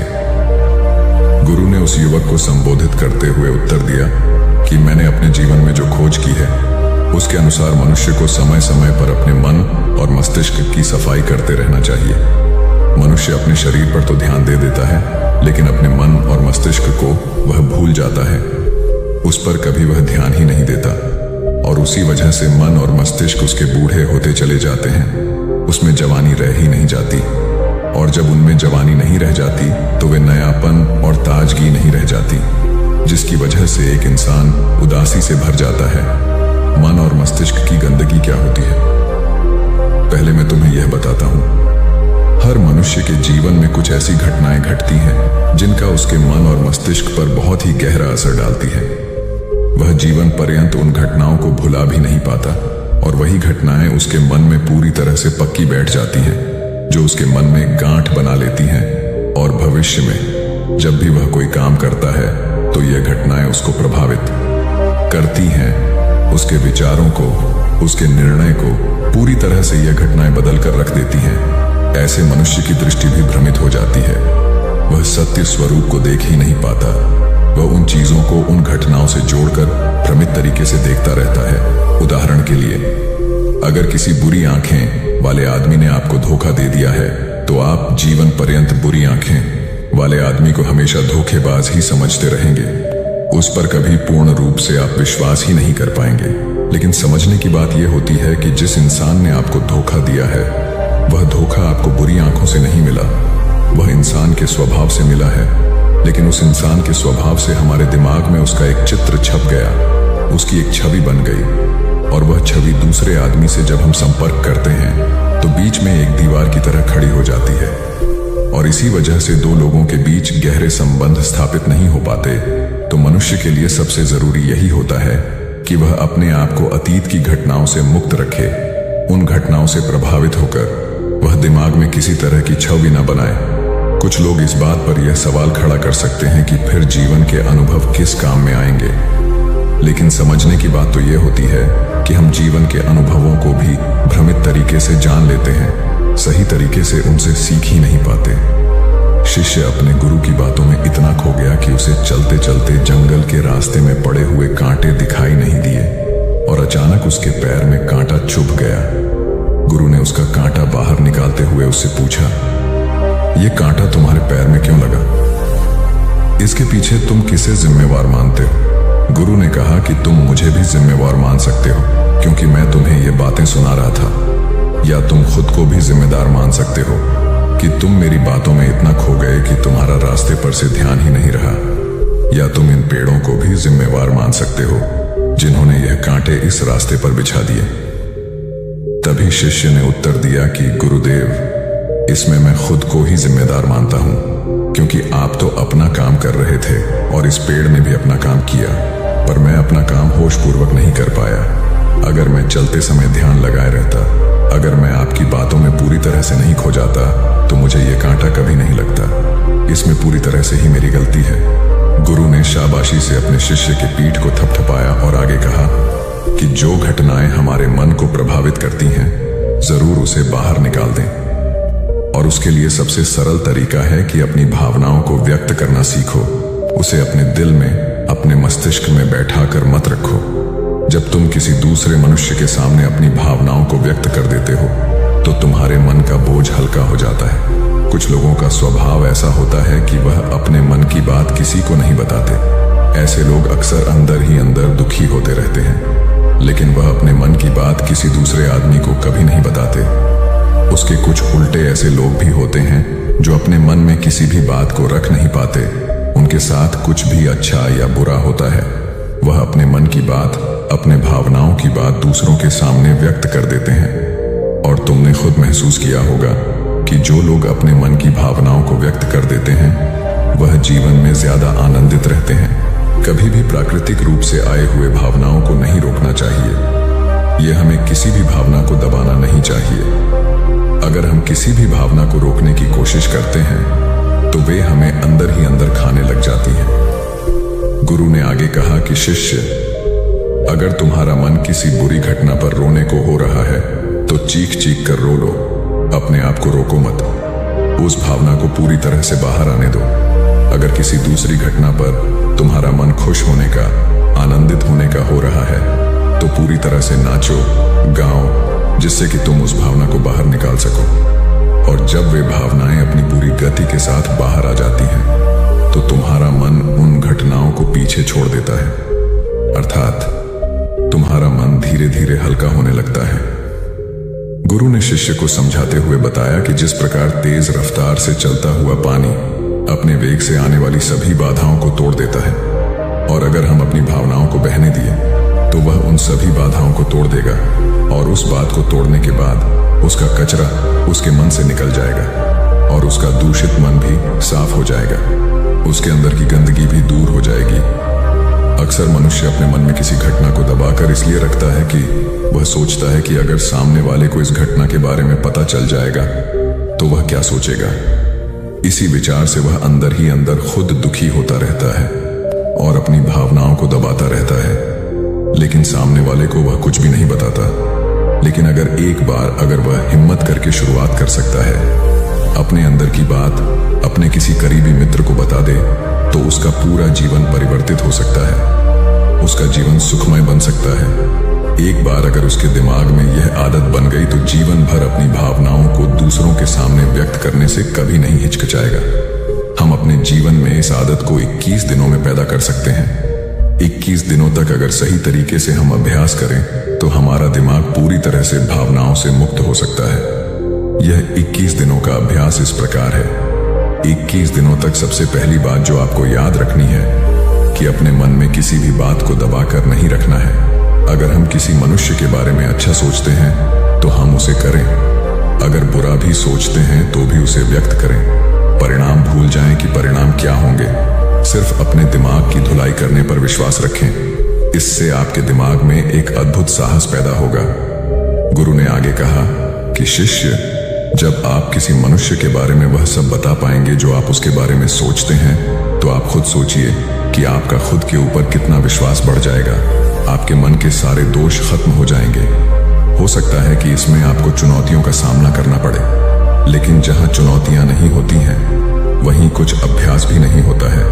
गुरु ने उस युवक को संबोधित करते हुए उत्तर दिया कि मैंने अपने जीवन में जो खोज की है उसके अनुसार मनुष्य को समय समय पर अपने मन और मस्तिष्क की सफाई करते रहना चाहिए। मनुष्य अपने शरीर पर तो ध्यान दे देता है, लेकिन अपने मन और मस्तिष्क को वह भूल जाता है। उस पर कभी वह ध्यान ही नहीं देता और उसी वजह से मन और मस्तिष्क उसके बूढ़े होते चले जाते हैं। उसमें जवानी रह ही नहीं जाती, और जब उनमें जवानी नहीं रह जाती तो वे नयापन और ताजगी नहीं रह जाती, जिसकी वजह से एक इंसान उदासी से भर जाता है। मन और मस्तिष्क की गंदगी क्या होती है? पहले मैं तुम्हें यह बताता हूं। हर मनुष्य के जीवन में कुछ ऐसी घटनाएं घटती हैं जिनका उसके मन और मस्तिष्क पर बहुत ही गहरा असर डालती है। वह जीवन पर्यंत उन घटनाओं को भुला भी नहीं पाता, और वही घटनाएं उसके मन में पूरी तरह से पक्की बैठ जाती हैं, जो उसके मन में गांठ बना लेती हैं। और भविष्य में जब भी वह कोई काम करता है तो यह घटनाएं उसको प्रभावित करती हैं। उसके विचारों को, उसके निर्णय को पूरी तरह से यह घटनाएं बदल कर रख देती हैं। ऐसे मनुष्य की दृष्टि भी भ्रमित हो जाती है। वह सत्य स्वरूप को देख ही नहीं पाता। वह उन चीजों को उन घटनाओं से जोड़कर भ्रमित तरीके से देखता रहता है। उदाहरण के लिए, अगर किसी बुरी आंखें वाले आदमी ने आपको धोखा दे दिया है तो आप जीवन पर्यंत बुरी आंखें वाले आदमी को हमेशा धोखेबाज ही समझते रहेंगे। उस पर कभी पूर्ण रूप से आप विश्वास ही नहीं कर पाएंगे। लेकिन समझने की बात यह होती है कि जिस इंसान ने आपको धोखा दिया है वह धोखा आपको बुरी आंखों से नहीं मिला, वह इंसान के स्वभाव से मिला है। लेकिन उस इंसान के स्वभाव से हमारे दिमाग में उसका एक चित्र छप गया, उसकी एक छवि बन गई, और वह छवि दूसरे आदमी से जब हम संपर्क करते हैं तो बीच में एक दीवार की तरह खड़ी हो जाती है। और इसी वजह से दो लोगों के बीच गहरे संबंध स्थापित नहीं हो पाते। तो मनुष्य के लिए सबसे जरूरी यही होता है कि वह अपने आप को अतीत की घटनाओं से मुक्त रखे। उन घटनाओं से प्रभावित होकर वह दिमाग में किसी तरह की छवि न बनाए। कुछ लोग इस बात पर यह सवाल खड़ा कर सकते हैं कि फिर जीवन के अनुभव किस काम में आएंगे। लेकिन समझने की बात तो यह होती है कि हम जीवन के अनुभवों को भी भ्रमित तरीके से जान लेते हैं, सही तरीके से उनसे सीख ही नहीं पाते। शिष्य अपने गुरु की बातों में इतना खो गया कि उसे चलते चलते जंगल के रास्ते में पड़े हुए कांटे दिखाई नहीं दिए, और अचानक उसके पैर में कांटा चुभ गया। गुरु ने उसका कांटा बाहर निकालते हुए उससे पूछा, यह कांटा तुम्हारे पैर में क्यों लगा? इसके पीछे तुम किसे जिम्मेवार मानते हो? गुरु ने कहा कि तुम मुझे भी जिम्मेवार मान सकते हो, क्योंकि मैं तुम्हें ये बातें सुना रहा था। या तुम खुद को भी जिम्मेदार मान सकते हो कि तुम मेरी बातों में इतना खो गए कि तुम्हारा रास्ते पर से ध्यान ही नहीं रहा। या तुम इन पेड़ों को भी जिम्मेवार मान सकते हो जिन्होंने यह कांटे इस रास्ते पर बिछा दिए। तभी शिष्य ने उत्तर दिया कि गुरुदेव, इसमें मैं खुद को ही जिम्मेदार मानता हूं, क्योंकि आप तो अपना काम कर रहे थे और इस पेड़ ने भी अपना काम किया, पर मैं अपना काम होशपूर्वक नहीं कर पाया। अगर मैं चलते समय ध्यान लगाए रहता, अगर मैं आपकी बातों में पूरी तरह से नहीं खो जाता, तो मुझे ये कांटा कभी नहीं लगता। इसमें पूरी तरह से ही मेरी गलती है। गुरु ने शाबाशी से अपने शिष्य के पीठ को थपथपाया और आगे कहा कि जो घटनाएं हमारे मन को प्रभावित करती हैं, जरूर उसे बाहर निकाल दें। और उसके लिए सबसे सरल तरीका है कि अपनी भावनाओं को व्यक्त करना सीखो। उसे अपने दिल में, अपने मस्तिष्क में बैठा कर मत रखो। जब तुम किसी दूसरे मनुष्य के सामने अपनी भावनाओं को व्यक्त कर देते हो तो तुम्हारे मन का बोझ हल्का हो जाता है। कुछ लोगों का स्वभाव ऐसा होता है कि वह अपने मन की बात किसी को नहीं बताते। ऐसे लोग अक्सर अंदर ही अंदर दुखी होते रहते हैं, लेकिन वह अपने मन की बात किसी दूसरे आदमी को कभी नहीं बताते। उसके कुछ उल्टे ऐसे लोग भी होते हैं जो अपने मन में किसी भी बात को रख नहीं पाते। उनके साथ कुछ भी अच्छा या बुरा होता है, वह अपने मन की बात, अपने भावनाओं की बात दूसरों के सामने व्यक्त कर देते हैं। और तुमने खुद महसूस किया होगा कि जो लोग अपने मन की भावनाओं को व्यक्त कर देते हैं वह जीवन में ज्यादा आनंदित रहते हैं। कभी भी प्राकृतिक रूप से आए हुए भावनाओं को नहीं रोकना चाहिए। यह हमें किसी भी भावना को दबाना नहीं चाहिए। अगर हम किसी भी भावना को रोकने की कोशिश करते हैं तो वे हमें अंदर ही अंदर खाने लग जाती हैं। गुरु ने आगे कहा कि शिष्य, अगर तुम्हारा मन किसी बुरी घटना पर रोने को हो रहा है तो चीख चीख कर रो लो, अपने आप को रोको मत। उस भावना को पूरी तरह से बाहर आने दो। अगर किसी दूसरी घटना पर तुम्हारा मन खुश होने का, आनंदित होने का हो रहा है, तो पूरी तरह से नाचो, गाओ, जिससे कि तुम उस भावना को बाहर निकाल सको। और जब वे भावनाएं अपनी पूरी गति के साथ बाहर आ जाती हैं, तो तुम्हारा मन उन घटनाओं को पीछे छोड़ देता है, अर्थात तुम्हारा मन धीरे धीरे हल्का होने लगता है। गुरु ने शिष्य को समझाते हुए बताया कि जिस प्रकार तेज रफ्तार से चलता हुआ पानी अपने वेग से आने वाली सभी बाधाओं को तोड़ देता है, और अगर हम अपनी भावनाओं को बहने दिए तो वह उन सभी बाधाओं को तोड़ देगा, और उस बात को तोड़ने के बाद उसका कचरा उसके मन से निकल जाएगा और उसका दूषित मन भी साफ हो जाएगा, उसके अंदर की गंदगी भी दूर हो जाएगी। अक्सर मनुष्य अपने मन में किसी घटना को दबाकर इसलिए रखता है कि वह सोचता है कि अगर सामने वाले को इस घटना के बारे में पता चल जाएगा तो वह क्या सोचेगा। इसी विचार से वह अंदर ही अंदर खुद दुखी होता रहता है और अपनी भावनाओं को दबाता रहता है, लेकिन सामने वाले को वह कुछ भी नहीं बताता। लेकिन अगर वह हिम्मत करके शुरुआत कर सकता है, अपने अंदर की बात अपने किसी करीबी मित्र को बता दे, तो उसका पूरा जीवन परिवर्तित हो सकता है, उसका जीवन सुखमय बन सकता है। एक बार अगर उसके दिमाग में यह आदत बन गई तो जीवन भर अपनी भावनाओं को दूसरों के सामने व्यक्त करने से कभी नहीं हिचकिचाएगा। हम अपने जीवन में इस आदत को 21 दिनों में पैदा कर सकते हैं। 21 दिनों तक अगर सही तरीके से हम अभ्यास करें तो हमारा दिमाग पूरी तरह से भावनाओं से मुक्त हो सकता है। यह 21 दिनों का अभ्यास इस प्रकार है। 21 दिनों तक सबसे पहली बात जो आपको याद रखनी है कि अपने मन में किसी भी बात को दबाकर नहीं रखना है। अगर हम किसी मनुष्य के बारे में अच्छा सोचते हैं तो हम उसे करें, अगर बुरा भी सोचते हैं तो भी उसे व्यक्त करें। परिणाम भूल जाएं कि परिणाम क्या होंगे, सिर्फ अपने दिमाग की धुलाई करने पर विश्वास रखें। इससे आपके दिमाग में एक अद्भुत साहस पैदा होगा। गुरु ने आगे कहा कि शिष्य, जब आप किसी मनुष्य के बारे में वह सब बता पाएंगे जो आप उसके बारे में सोचते हैं, तो आप खुद सोचिए कि आपका खुद के ऊपर कितना विश्वास बढ़ जाएगा। आपके मन के सारे दोष खत्म हो जाएंगे। हो सकता है कि इसमें आपको चुनौतियों का सामना करना पड़े, लेकिन जहां चुनौतियां नहीं होती हैं वहीं कुछ अभ्यास भी नहीं होता है।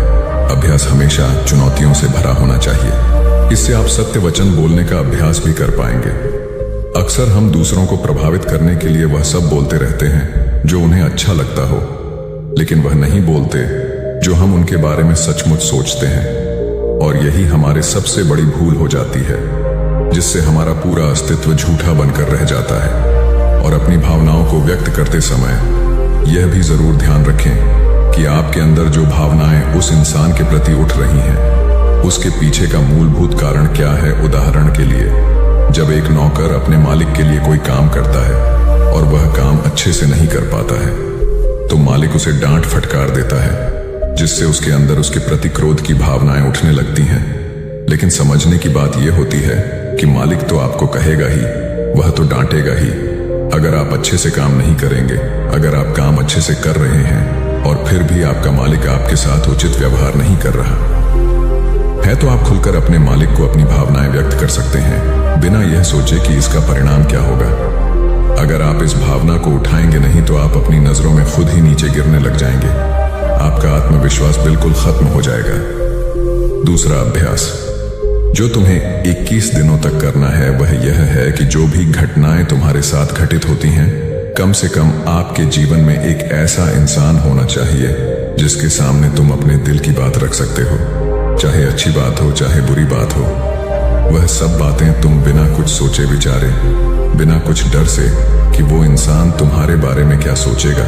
अभ्यास हमेशा चुनौतियों से भरा होना चाहिए। इससे आप सत्य वचन बोलने का अभ्यास भी कर पाएंगे। अक्सर हम दूसरों को प्रभावित करने के लिए वह सब बोलते रहते हैं जो उन्हें अच्छा लगता हो, लेकिन वह नहीं बोलते जो हम उनके बारे में सचमुच सोचते हैं। और यही हमारे सबसे बड़ी भूल हो जाती है, जिससे हमारा पूरा अस्तित्व झूठा बनकर रह जाता है। और अपनी भावनाओं को व्यक्त करते समय यह भी जरूर ध्यान रखें कि आपके अंदर जो भावनाएं उस इंसान के प्रति उठ रही हैं, उसके पीछे का मूलभूत कारण क्या है। उदाहरण के लिए, जब एक नौकर अपने मालिक के लिए कोई काम करता है और वह काम अच्छे से नहीं कर पाता है, तो मालिक उसे डांट फटकार देता है, जिससे उसके अंदर उसके प्रति क्रोध की भावनाएं उठने लगती हैं। लेकिन समझने की बात यह होती है कि मालिक तो आपको कहेगा ही, वह तो डांटेगा ही। अगर आप अच्छे से काम नहीं करेंगे, अगर आप काम अच्छे से कर रहे हैं और फिर भी आपका मालिक आपके साथ उचित व्यवहार नहीं कर रहा है, तो आप खुलकर अपने मालिक को अपनी भावनाएं व्यक्त कर सकते हैं, बिना यह सोचे कि इसका परिणाम क्या होगा। अगर आप इस भावना को उठाएंगे नहीं तो आप अपनी नजरों में खुद ही नीचे गिरने लग जाएंगे। आपका आत्मविश्वास बिल्कुल खत्म हो जाएगा। दूसरा अभ्यास जो तुम्हें 21 दिनों तक करना है वह यह है कि जो भी घटनाएं तुम्हारे साथ घटित होती हैं, कम से कम आपके जीवन में एक ऐसा इंसान होना चाहिए जिसके सामने तुम अपने दिल की बात रख सकते हो। चाहे अच्छी बात हो, चाहे बुरी बात हो, वह सब बातें तुम बिना कुछ सोचे विचारे, बिना कुछ डर से कि वो इंसान तुम्हारे बारे में क्या सोचेगा,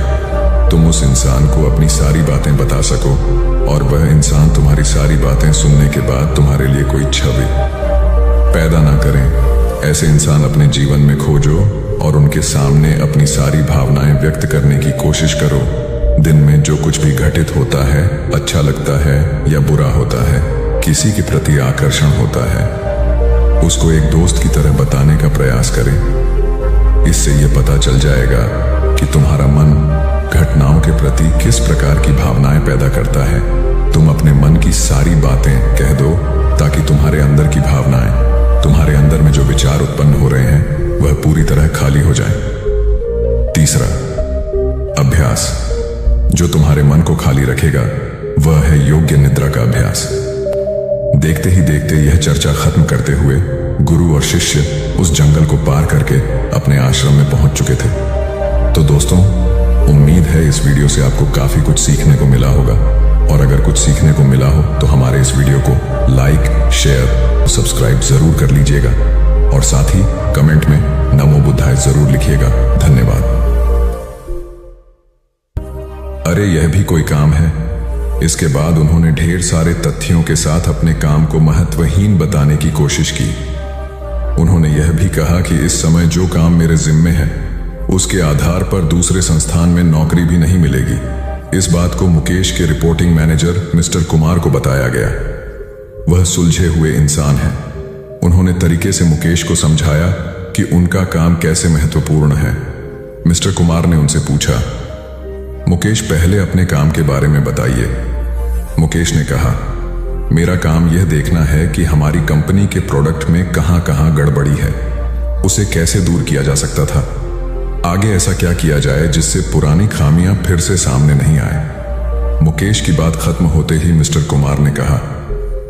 तुम उस इंसान को अपनी सारी बातें बता सको और वह इंसान तुम्हारी सारी बातें सुनने के बाद तुम्हारे लिए कोई छवि पैदा ना करें। ऐसे इंसान अपने जीवन में खोजो और उनके सामने अपनी सारी भावनाएं व्यक्त करने की कोशिश करो। दिन में जो कुछ भी घटित होता है, अच्छा लगता है या बुरा होता है, किसी के प्रति आकर्षण होता है, उसको एक दोस्त की तरह बताने का प्रयास करें। इससे यह पता चल जाएगा कि तुम्हारा मन घटनाओं के प्रति किस प्रकार की भावनाएं पैदा करता है। तुम अपने मन की सारी बातें कह दो ताकि तुम्हारे अंदर की भावनाएं, तुम्हारे अंदर में जो विचार उत्पन्न हो रहे हैं वह पूरी तरह खाली हो जाएं। तीसरा अभ्यास जो तुम्हारे मन को खाली रखेगा वह है योग्य निद्रा का अभ्यास। देखते ही देखते यह चर्चा खत्म करते हुए गुरु और शिष्य उस जंगल को पार करके अपने आश्रम में पहुंच चुके थे। तो दोस्तों, उम्मीद है इस वीडियो से आपको काफी कुछ सीखने को मिला होगा, और अगर कुछ सीखने को मिला हो तो हमारे इस वीडियो को लाइक, शेयर और सब्सक्राइब जरूर कर लीजिएगा, और साथ ही कमेंट में नमो बुद्धाय जरूर लिखिएगा। धन्यवाद। अरे यह भी कोई काम है। इसके बाद उन्होंने ढेर सारे तथ्यों के साथ अपने काम को महत्वहीन बताने की कोशिश की। उन्होंने यह भी कहा कि इस समय जो काम मेरे जिम्मे है उसके आधार पर दूसरे संस्थान में नौकरी भी नहीं मिलेगी। इस बात को मुकेश के रिपोर्टिंग मैनेजर मिस्टर कुमार को बताया गया। वह सुलझे हुए इंसान हैं। उन्होंने तरीके से मुकेश को समझाया कि उनका काम कैसे महत्वपूर्ण है। मिस्टर कुमार ने उनसे पूछा, मुकेश पहले अपने काम के बारे में बताइए। मुकेश ने कहा, मेरा काम यह देखना है कि हमारी कंपनी के प्रोडक्ट में कहां कहां गड़बड़ी है, उसे कैसे दूर किया जा सकता था, आगे ऐसा क्या किया जाए जिससे पुरानी खामियां फिर से सामने नहीं आए। मुकेश की बात खत्म होते ही मिस्टर कुमार ने कहा,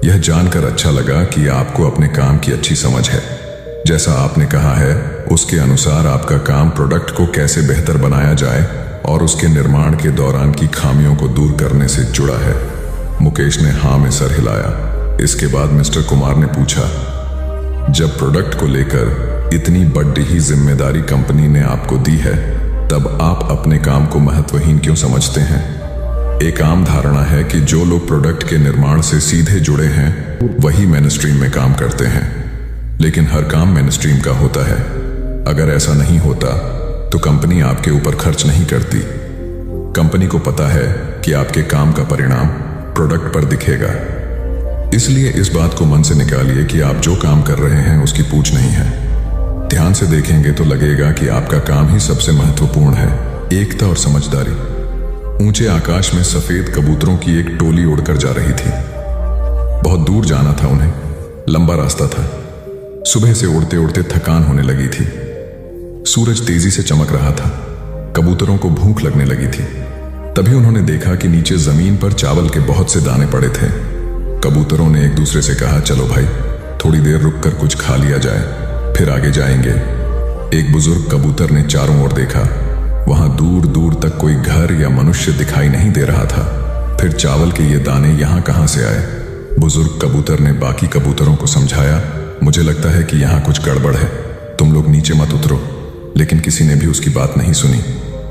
यह जानकर अच्छा लगा कि आपको अपने काम की अच्छी समझ है। जैसा आपने कहा है उसके अनुसार आपका काम प्रोडक्ट को कैसे बेहतर बनाया जाए और उसके निर्माण के दौरान की खामियों को दूर करने से जुड़ा है। मुकेश ने हाँ में सर हिलाया। इसके बाद मिस्टर कुमार ने पूछा, जब प्रोडक्ट को लेकर इतनी बड़ी ही जिम्मेदारी कंपनी ने आपको दी है, तब आप अपने काम को महत्वहीन क्यों समझते हैं? एक आम धारणा है कि जो लोग प्रोडक्ट के निर्माण से सीधे जुड़े हैं वही मेनस्ट्रीम में काम करते हैं, लेकिन हर काम मेनस्ट्रीम का होता है। अगर ऐसा नहीं होता तो कंपनी आपके ऊपर खर्च नहीं करती। कंपनी को पता है कि आपके काम का परिणाम प्रोडक्ट पर दिखेगा। इसलिए इस बात को मन से निकालिए कि आप जो काम कर रहे हैं उसकी पूछ नहीं है। ध्यान से देखेंगे तो लगेगा कि आपका काम ही सबसे महत्वपूर्ण है। एकता और समझदारी। ऊंचे आकाश में सफेद कबूतरों की एक टोली उड़कर जा रही थी। बहुत दूर जाना था उन्हें, लंबा रास्ता था। सुबह से उड़ते उड़ते थकान होने लगी थी। सूरज तेजी से चमक रहा था। कबूतरों को भूख लगने लगी थी। तभी उन्होंने देखा कि नीचे जमीन पर चावल के बहुत से दाने पड़े थे। कबूतरों ने एक दूसरे से कहा, चलो भाई, थोड़ी देर रुककर कुछ खा लिया जाए, फिर आगे जाएंगे। एक बुजुर्ग कबूतर ने चारों ओर देखा। वहां दूर दूर तक कोई घर या मनुष्य दिखाई नहीं दे रहा था। फिर चावल के ये दाने यहां कहां से आए? बुजुर्ग कबूतर ने बाकी कबूतरों को समझाया, मुझे लगता है कि यहां कुछ गड़बड़ है, तुम लोग नीचे मत उतरो। लेकिन किसी ने भी उसकी बात नहीं सुनी।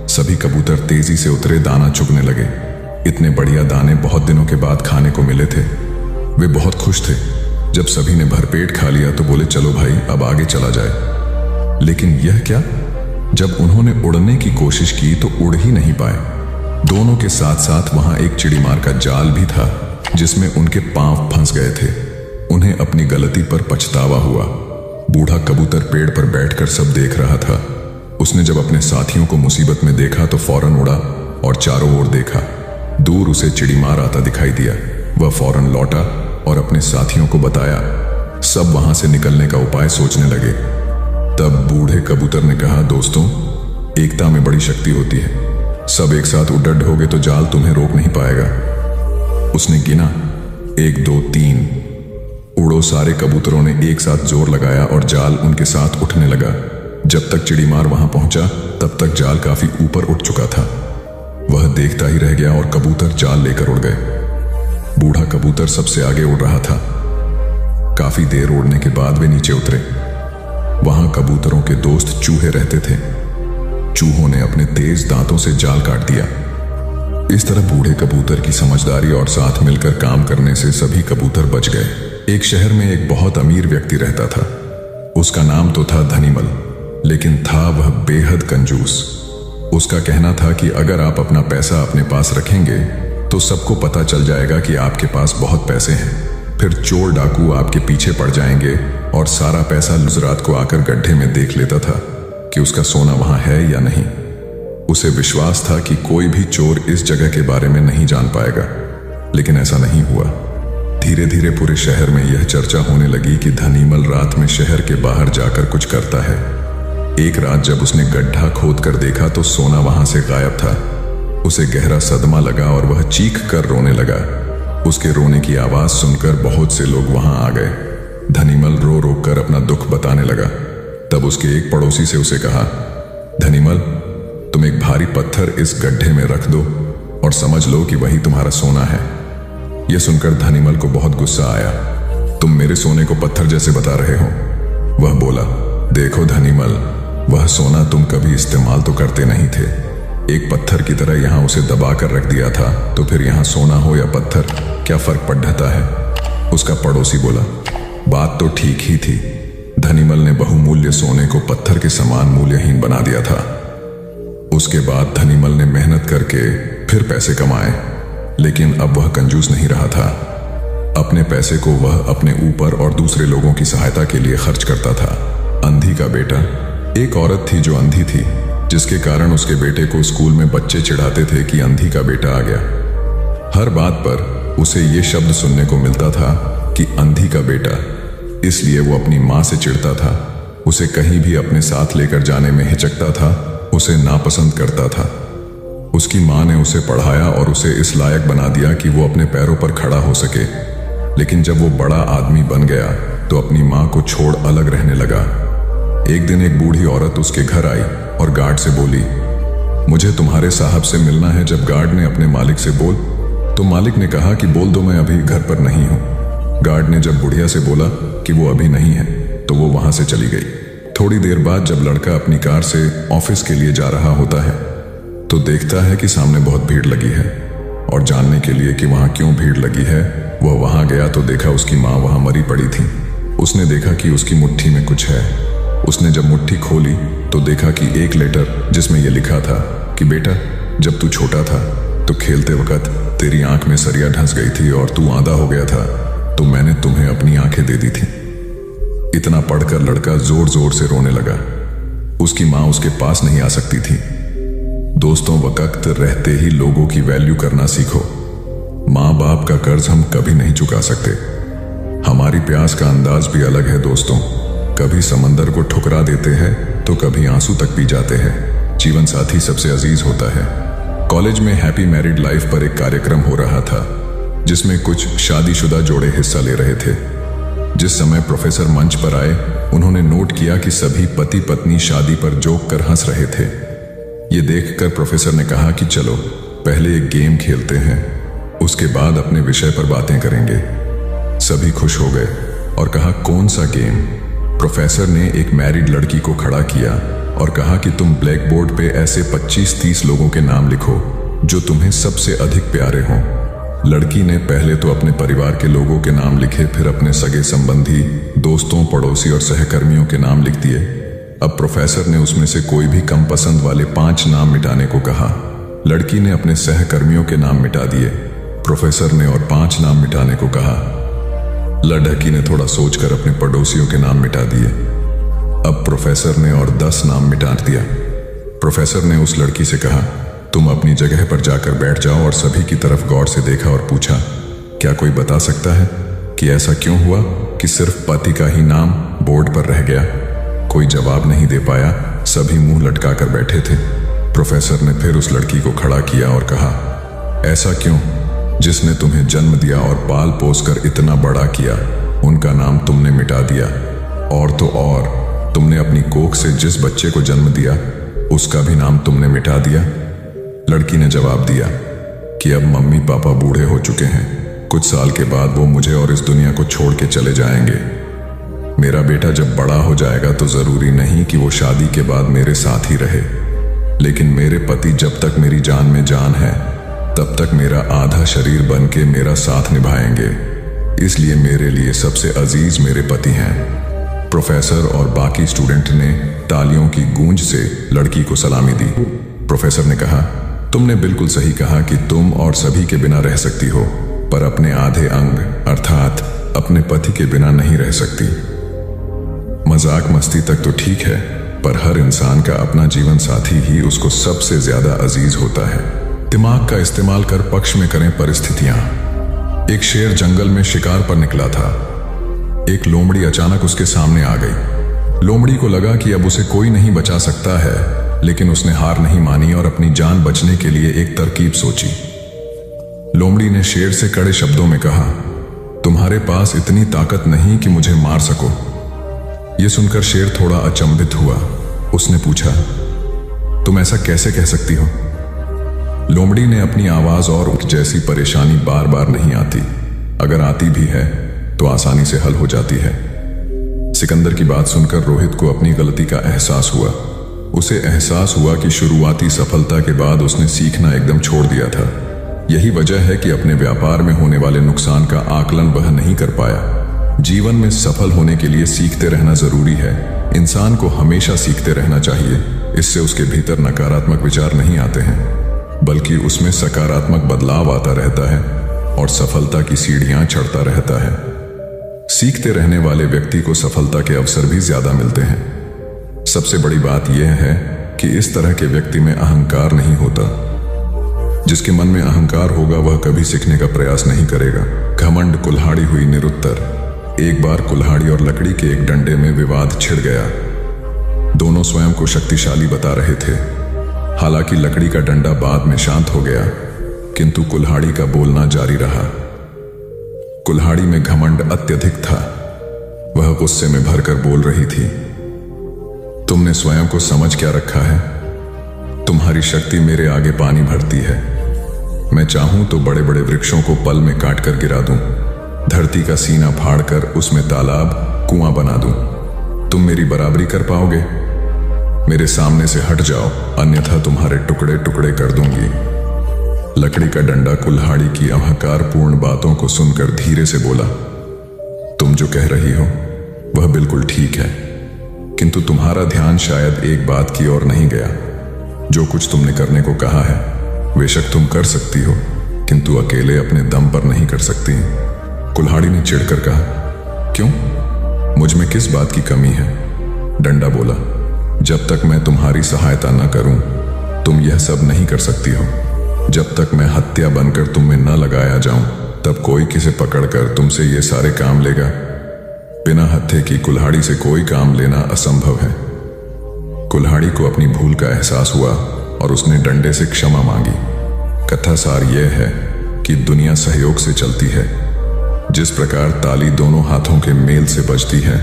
सभी कबूतर तेजी से उतरे, दाना चुगने लगे। इतने बढ़िया दाने बहुत दिनों के बाद खाने को मिले थे। वे बहुत खुश थे। जब सभी ने भरपेट खा लिया तो बोले, चलो भाई, अब आगे चला जाए। लेकिन यह क्या? जब उन्होंने उड़ने की कोशिश की तो उड़ ही नहीं पाए। दोनों के साथ साथ वहां एक चिड़ीमार का जाल भी था जिसमें उनके पांव फंस गए थे। उन्हें अपनी गलती पर पछतावा हुआ। बूढ़ा कबूतर पेड़ पर बैठकर सब देख रहा था। उसने जब अपने साथियों को मुसीबत में देखा तो फौरन उड़ा और चारों ओर देखा। दूर उसे चिड़ीमार आता दिखाई दिया। वह फौरन लौटा और अपने साथियों को बताया। सब वहां से निकलने का उपाय सोचने लगे। तब बूढ़े कबूतर ने कहा, दोस्तों, एकता में बड़ी शक्ति होती है। सब एक साथ उड़ड होगे तो जाल तुम्हें रोक नहीं पाएगा। उसने गिना, 1 2 3। उड़ो। सारे कबूतरों ने एक साथ जोर लगाया और जाल उनके साथ उठने लगा। जब तक चिड़ीमार वहां पहुंचा तब तक जाल काफी ऊपर उठ चुका था। वह देखता ही रह गया और कबूतर जाल लेकर उड़ गए। बूढ़ा कबूतर सबसे आगे उड़ रहा था। काफी देर उड़ने के बाद वे नीचे उतरे। वहां कबूतरों के दोस्त चूहे रहते थे। चूहों ने अपने तेज दांतों से जाल काट दिया। इस तरह बूढ़े कबूतर की समझदारी और साथ मिलकर काम करने से सभी कबूतर बच गए। एक शहर में एक बहुत अमीर व्यक्ति रहता था। उसका नाम तो था धनीमल, लेकिन था वह बेहद कंजूस। उसका कहना था कि अगर आप अपना पैसा अपने पास रखेंगे तो सबको पता चल जाएगा कि आपके पास बहुत पैसे हैं। फिर चोर डाकू आपके पीछे पड़ जाएंगे और सारा पैसा गुजरात को आकर गड्ढे में देख लेता था कि उसका सोना वहां है या नहीं। उसे विश्वास था कि कोई भी चोर इस जगह के बारे में नहीं जान पाएगा, लेकिन ऐसा नहीं हुआ। धीरे धीरे पूरे शहर में यह चर्चा होने लगी कि धनीमल रात में शहर के बाहर जाकर कुछ करता है। एक रात जब उसने गड्ढा खोद कर देखा तो सोना वहां से गायब था। उसे गहरा सदमा लगा और वह चीख कर रोने लगा। उसके रोने की आवाज सुनकर बहुत से लोग वहां आ गए। धनीमल रो रो कर अपना दुख बताने लगा। तब उसके एक पड़ोसी से उसे कहा, धनीमल, तुम एक भारी पत्थर इस गड्ढे में रख दो और समझ लो कि वही तुम्हारा सोना है। यह सुनकर धनीमल को बहुत गुस्सा आया। तुम मेरे सोने को पत्थर जैसे बता रहे हो। वह बोला, देखो धनीमल, वह सोना तुम कभी इस्तेमाल तो करते नहीं थे। एक पत्थर की तरह यहां उसे दबा कर रख दिया था, तो फिर यहां सोना हो या पत्थर, क्या फर्क पड़ जाता है? उसका पड़ोसी बोला, बात तो ठीक ही थी। धनीमल ने बहुमूल्य सोने को पत्थर के समान मूल्यहीन बना दिया था। उसके बाद धनीमल ने मेहनत करके फिर पैसे कमाए, लेकिन अब वह कंजूस नहीं रहा था। अपने पैसे को वह अपने ऊपर और दूसरे लोगों की सहायता के लिए खर्च करता था। अंधी का बेटा। एक औरत थी जो अंधी थी, जिसके कारण उसके बेटे को स्कूल में बच्चे चिढ़ाते थे कि अंधी का बेटा आ गया। हर बात पर उसे ये शब्द सुनने को मिलता था कि अंधी का बेटा। इसलिए वो अपनी माँ से चिढ़ता था, उसे कहीं भी अपने साथ लेकर जाने में हिचकता था, उसे नापसंद करता था। उसकी माँ ने उसे पढ़ाया और उसे इस लायक बना दिया कि वो अपने पैरों पर खड़ा हो सके। लेकिन जब वो बड़ा आदमी बन गया तो अपनी माँ को छोड़ अलग रहने लगा। एक दिन एक बूढ़ी औरत उसके घर आई और गार्ड से बोली, मुझे तुम्हारे साहब से मिलना है। जब गार्ड ने अपने मालिक से बोल, तो मालिक ने कहा कि बोल दो मैं अभी घर पर नहीं हूँ। गार्ड ने जब बुढ़िया से बोला कि वो अभी नहीं है, तो वो वहां से चली गई। थोड़ी देर बाद जब लड़का अपनी कार से ऑफिस के लिए जा रहा होता है, तो देखता है कि सामने बहुत भीड़ लगी है, और जानने के लिए कि वहां क्यों भीड़ लगी है, वह वहां गया तो देखा उसकी माँ वहां मरी पड़ी थी। उसने देखा कि उसकी मुट्ठी में कुछ है। उसने जब मुट्ठी खोली तो देखा कि एक लेटर जिसमें यह लिखा था कि बेटा, जब तू छोटा था तो खेलते वक्त तेरी आंख में सरिया ढंस गई थी और तू आंधा हो गया था, तो मैंने तुम्हें अपनी आंखें दे दी थी। इतना पढ़कर लड़का जोर जोर से रोने लगा। उसकी माँ उसके पास नहीं आ सकती थी। दोस्तों, वक्त रहते ही लोगों की वैल्यू करना सीखो। माँ बाप का कर्ज हम कभी नहीं चुका सकते। हमारी प्यास का अंदाज भी अलग है दोस्तों। कभी समंदर को ठुकरा देते हैं तो कभी आंसू तक पी जाते हैं। जीवन साथी सबसे अजीज होता है। कॉलेज में हैप्पी मैरिड लाइफ पर एक कार्यक्रम हो रहा था, जिसमें कुछ शादीशुदा जोड़े हिस्सा ले रहे थे। जिस समय प्रोफेसर मंच पर आए, उन्होंने नोट किया कि सभी पति पत्नी शादी पर जोक कर हंस रहे थे। ये देखकर प्रोफेसर ने कहा कि चलो पहले एक गेम खेलते हैं, उसके बाद अपने विषय पर बातें करेंगे। सभी खुश हो गए और कहा, कौन सा गेम? प्रोफेसर ने एक मैरिड लड़की को खड़ा किया और कहा कि तुम ब्लैक बोर्ड पे ऐसे 25-30 लोगों के नाम लिखो जो तुम्हें सबसे अधिक प्यारे हों। लड़की ने पहले तो अपने परिवार के लोगों के नाम लिखे, फिर अपने सगे संबंधी, दोस्तों, पड़ोसी और सहकर्मियों के नाम लिख दिए। अब प्रोफेसर ने उसमें से कोई भी कम पसंद वाले 5 नाम मिटाने को कहा। लड़की ने अपने सहकर्मियों के नाम मिटा दिए। प्रोफेसर ने और 5 नाम मिटाने को कहा। लड़की ने थोड़ा सोचकर अपने पड़ोसियों के नाम मिटा दिए। अब प्रोफेसर ने और 10 नाम मिटा दिया। प्रोफेसर ने उस लड़की से कहा, तुम अपनी जगह पर जाकर बैठ जाओ, और सभी की तरफ गौर से देखा और पूछा, क्या कोई बता सकता है कि ऐसा क्यों हुआ कि सिर्फ पति का ही नाम बोर्ड पर रह गया? कोई जवाब नहीं दे पाया। सभी मुंह लटकाकर बैठे थे। प्रोफेसर ने फिर उस लड़की को खड़ा किया और कहा, ऐसा क्यों? जिसने तुम्हें जन्म दिया और पाल पोस कर इतना बड़ा किया, उनका नाम तुमने मिटा दिया। और तो और तुमने अपनी कोख से जिस बच्चे को जन्म दिया, उसका भी नाम तुमने मिटा दिया। लड़की ने जवाब दिया कि अब मम्मी पापा बूढ़े हो चुके हैं। कुछ साल के बाद वो मुझे और इस दुनिया को छोड़ के चले जाएंगे। मेरा बेटा जब बड़ा हो जाएगा तो जरूरी नहीं कि वो शादी के बाद मेरे साथ ही रहे, लेकिन मेरे पति जब तक मेरी जान में जान है, तब तक मेरा आधा शरीर बन के मेरा साथ निभाएंगे। इसलिए मेरे लिए सबसे अजीज मेरे पति हैं। प्रोफेसर और बाकी स्टूडेंट ने तालियों की गूंज से लड़की को सलामी दी। प्रोफेसर ने कहा, तुमने बिल्कुल सही कहा कि तुम और सभी के बिना रह सकती हो, पर अपने आधे अंग अर्थात अपने पति के बिना नहीं रह सकती। मजाक मस्ती तक तो ठीक है, पर हर इंसान का अपना जीवन साथी ही उसको सबसे ज्यादा अजीज होता है। दिमाग का इस्तेमाल कर पक्ष में करें परिस्थितियां। एक शेर जंगल में शिकार पर निकला था। एक लोमड़ी अचानक उसके सामने आ गई। लोमड़ी को लगा कि अब उसे कोई नहीं बचा सकता है, लेकिन उसने हार नहीं मानी और अपनी जान बचने के लिए एक तरकीब सोची। लोमड़ी ने शेर से कड़े शब्दों में कहा, तुम्हारे पास इतनी ताकत नहीं कि मुझे मार सको। यह सुनकर शेर थोड़ा अचंभित हुआ। उसने पूछा, तुम ऐसा कैसे कह सकती हो? लोमड़ी ने अपनी आवाज और जैसी परेशानी बार बार नहीं आती, अगर आती भी है तो आसानी से हल हो जाती है। सिकंदर की बात सुनकर रोहित को अपनी गलती का एहसास हुआ। उसे एहसास हुआ कि शुरुआती सफलता के बाद उसने सीखना एकदम छोड़ दिया था। यही वजह है कि अपने व्यापार में होने वाले नुकसान का आकलन वह नहीं कर पाया। जीवन में सफल होने के लिए सीखते रहना जरूरी है। इंसान को हमेशा सीखते रहना चाहिए। इससे उसके भीतर नकारात्मक विचार नहीं आते हैं, बल्कि उसमें सकारात्मक बदलाव आता रहता है और सफलता की सीढ़ियां चढ़ता रहता है। सीखते रहने वाले व्यक्ति को सफलता के अवसर भी ज्यादा मिलते हैं। सबसे बड़ी बात यह है कि इस तरह के व्यक्ति में अहंकार नहीं होता। जिसके मन में अहंकार होगा वह कभी सीखने का प्रयास नहीं करेगा। घमंड कुल्हाड़ी हुई निरुत्तर। एक बार कुल्हाड़ी और लकड़ी के एक डंडे में विवाद छिड़ गया। दोनों स्वयं को शक्तिशाली बता रहे थे। हालांकि लकड़ी का डंडा बाद में शांत हो गया, किंतु कुल्हाड़ी का बोलना जारी रहा। कुल्हाड़ी में घमंड अत्यधिक था। वह गुस्से में भरकर बोल रही थी, तुमने स्वयं को समझ क्या रखा है? तुम्हारी शक्ति मेरे आगे पानी भरती है। मैं चाहूं तो बड़े बड़े वृक्षों को पल में काट कर गिरा दूं, धरती का सीना फाड़कर उसमें तालाब कुआं बना दूं। तुम मेरी बराबरी कर पाओगे? मेरे सामने से हट जाओ, अन्यथा तुम्हारे टुकड़े टुकड़े कर दूंगी। लकड़ी का डंडा कुल्हाड़ी की अहंकारपूर्ण बातों को सुनकर धीरे से बोला, तुम जो कह रही हो वह बिल्कुल ठीक है, किंतु तुम्हारा ध्यान शायद एक बात की ओर नहीं गया। जो कुछ तुमने करने को कहा है बेशक तुम कर सकती हो, किंतु अकेले अपने दम पर नहीं कर सकती। कुल्हाड़ी ने चिढ़कर कहा, क्यों? मुझ में किस बात की कमी है? डंडा बोला, जब तक मैं तुम्हारी सहायता न करूं तुम यह सब नहीं कर सकती हो। जब तक मैं हत्या बनकर तुम में न लगाया जाऊं तब कोई किसे पकड़कर तुमसे ये सारे काम लेगा? बिना हत्थे की कुल्हाड़ी से कोई काम लेना असंभव है। कुल्हाड़ी को अपनी भूल का एहसास हुआ और उसने डंडे से क्षमा मांगी। कथा सार यह है कि दुनिया सहयोग से चलती है। जिस प्रकार ताली दोनों हाथों के मेल से बजती है,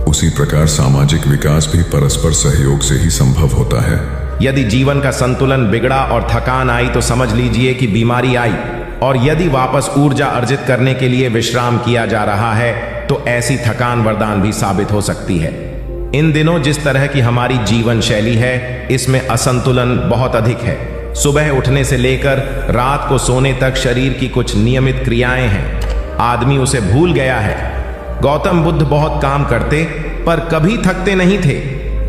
उसी प्रकार सामाजिक विकास भी परस्पर सहयोग से ही संभव होता है। यदि जीवन का संतुलन बिगड़ा और थकान आई तो समझ लीजिए कि बीमारी आई, और यदि वापस ऊर्जा अर्जित करने के लिए विश्राम किया जा रहा है तो ऐसी थकान वरदान भी साबित हो सकती है। इन दिनों जिस तरह की हमारी जीवन शैली है, इसमें असंतुलन बहुत अधिक है। सुबह उठने से लेकर रात को सोने तक शरीर की कुछ नियमित क्रियाएं हैं, आदमी उसे भूल गया है। गौतम बुद्ध बहुत काम करते पर कभी थकते नहीं थे।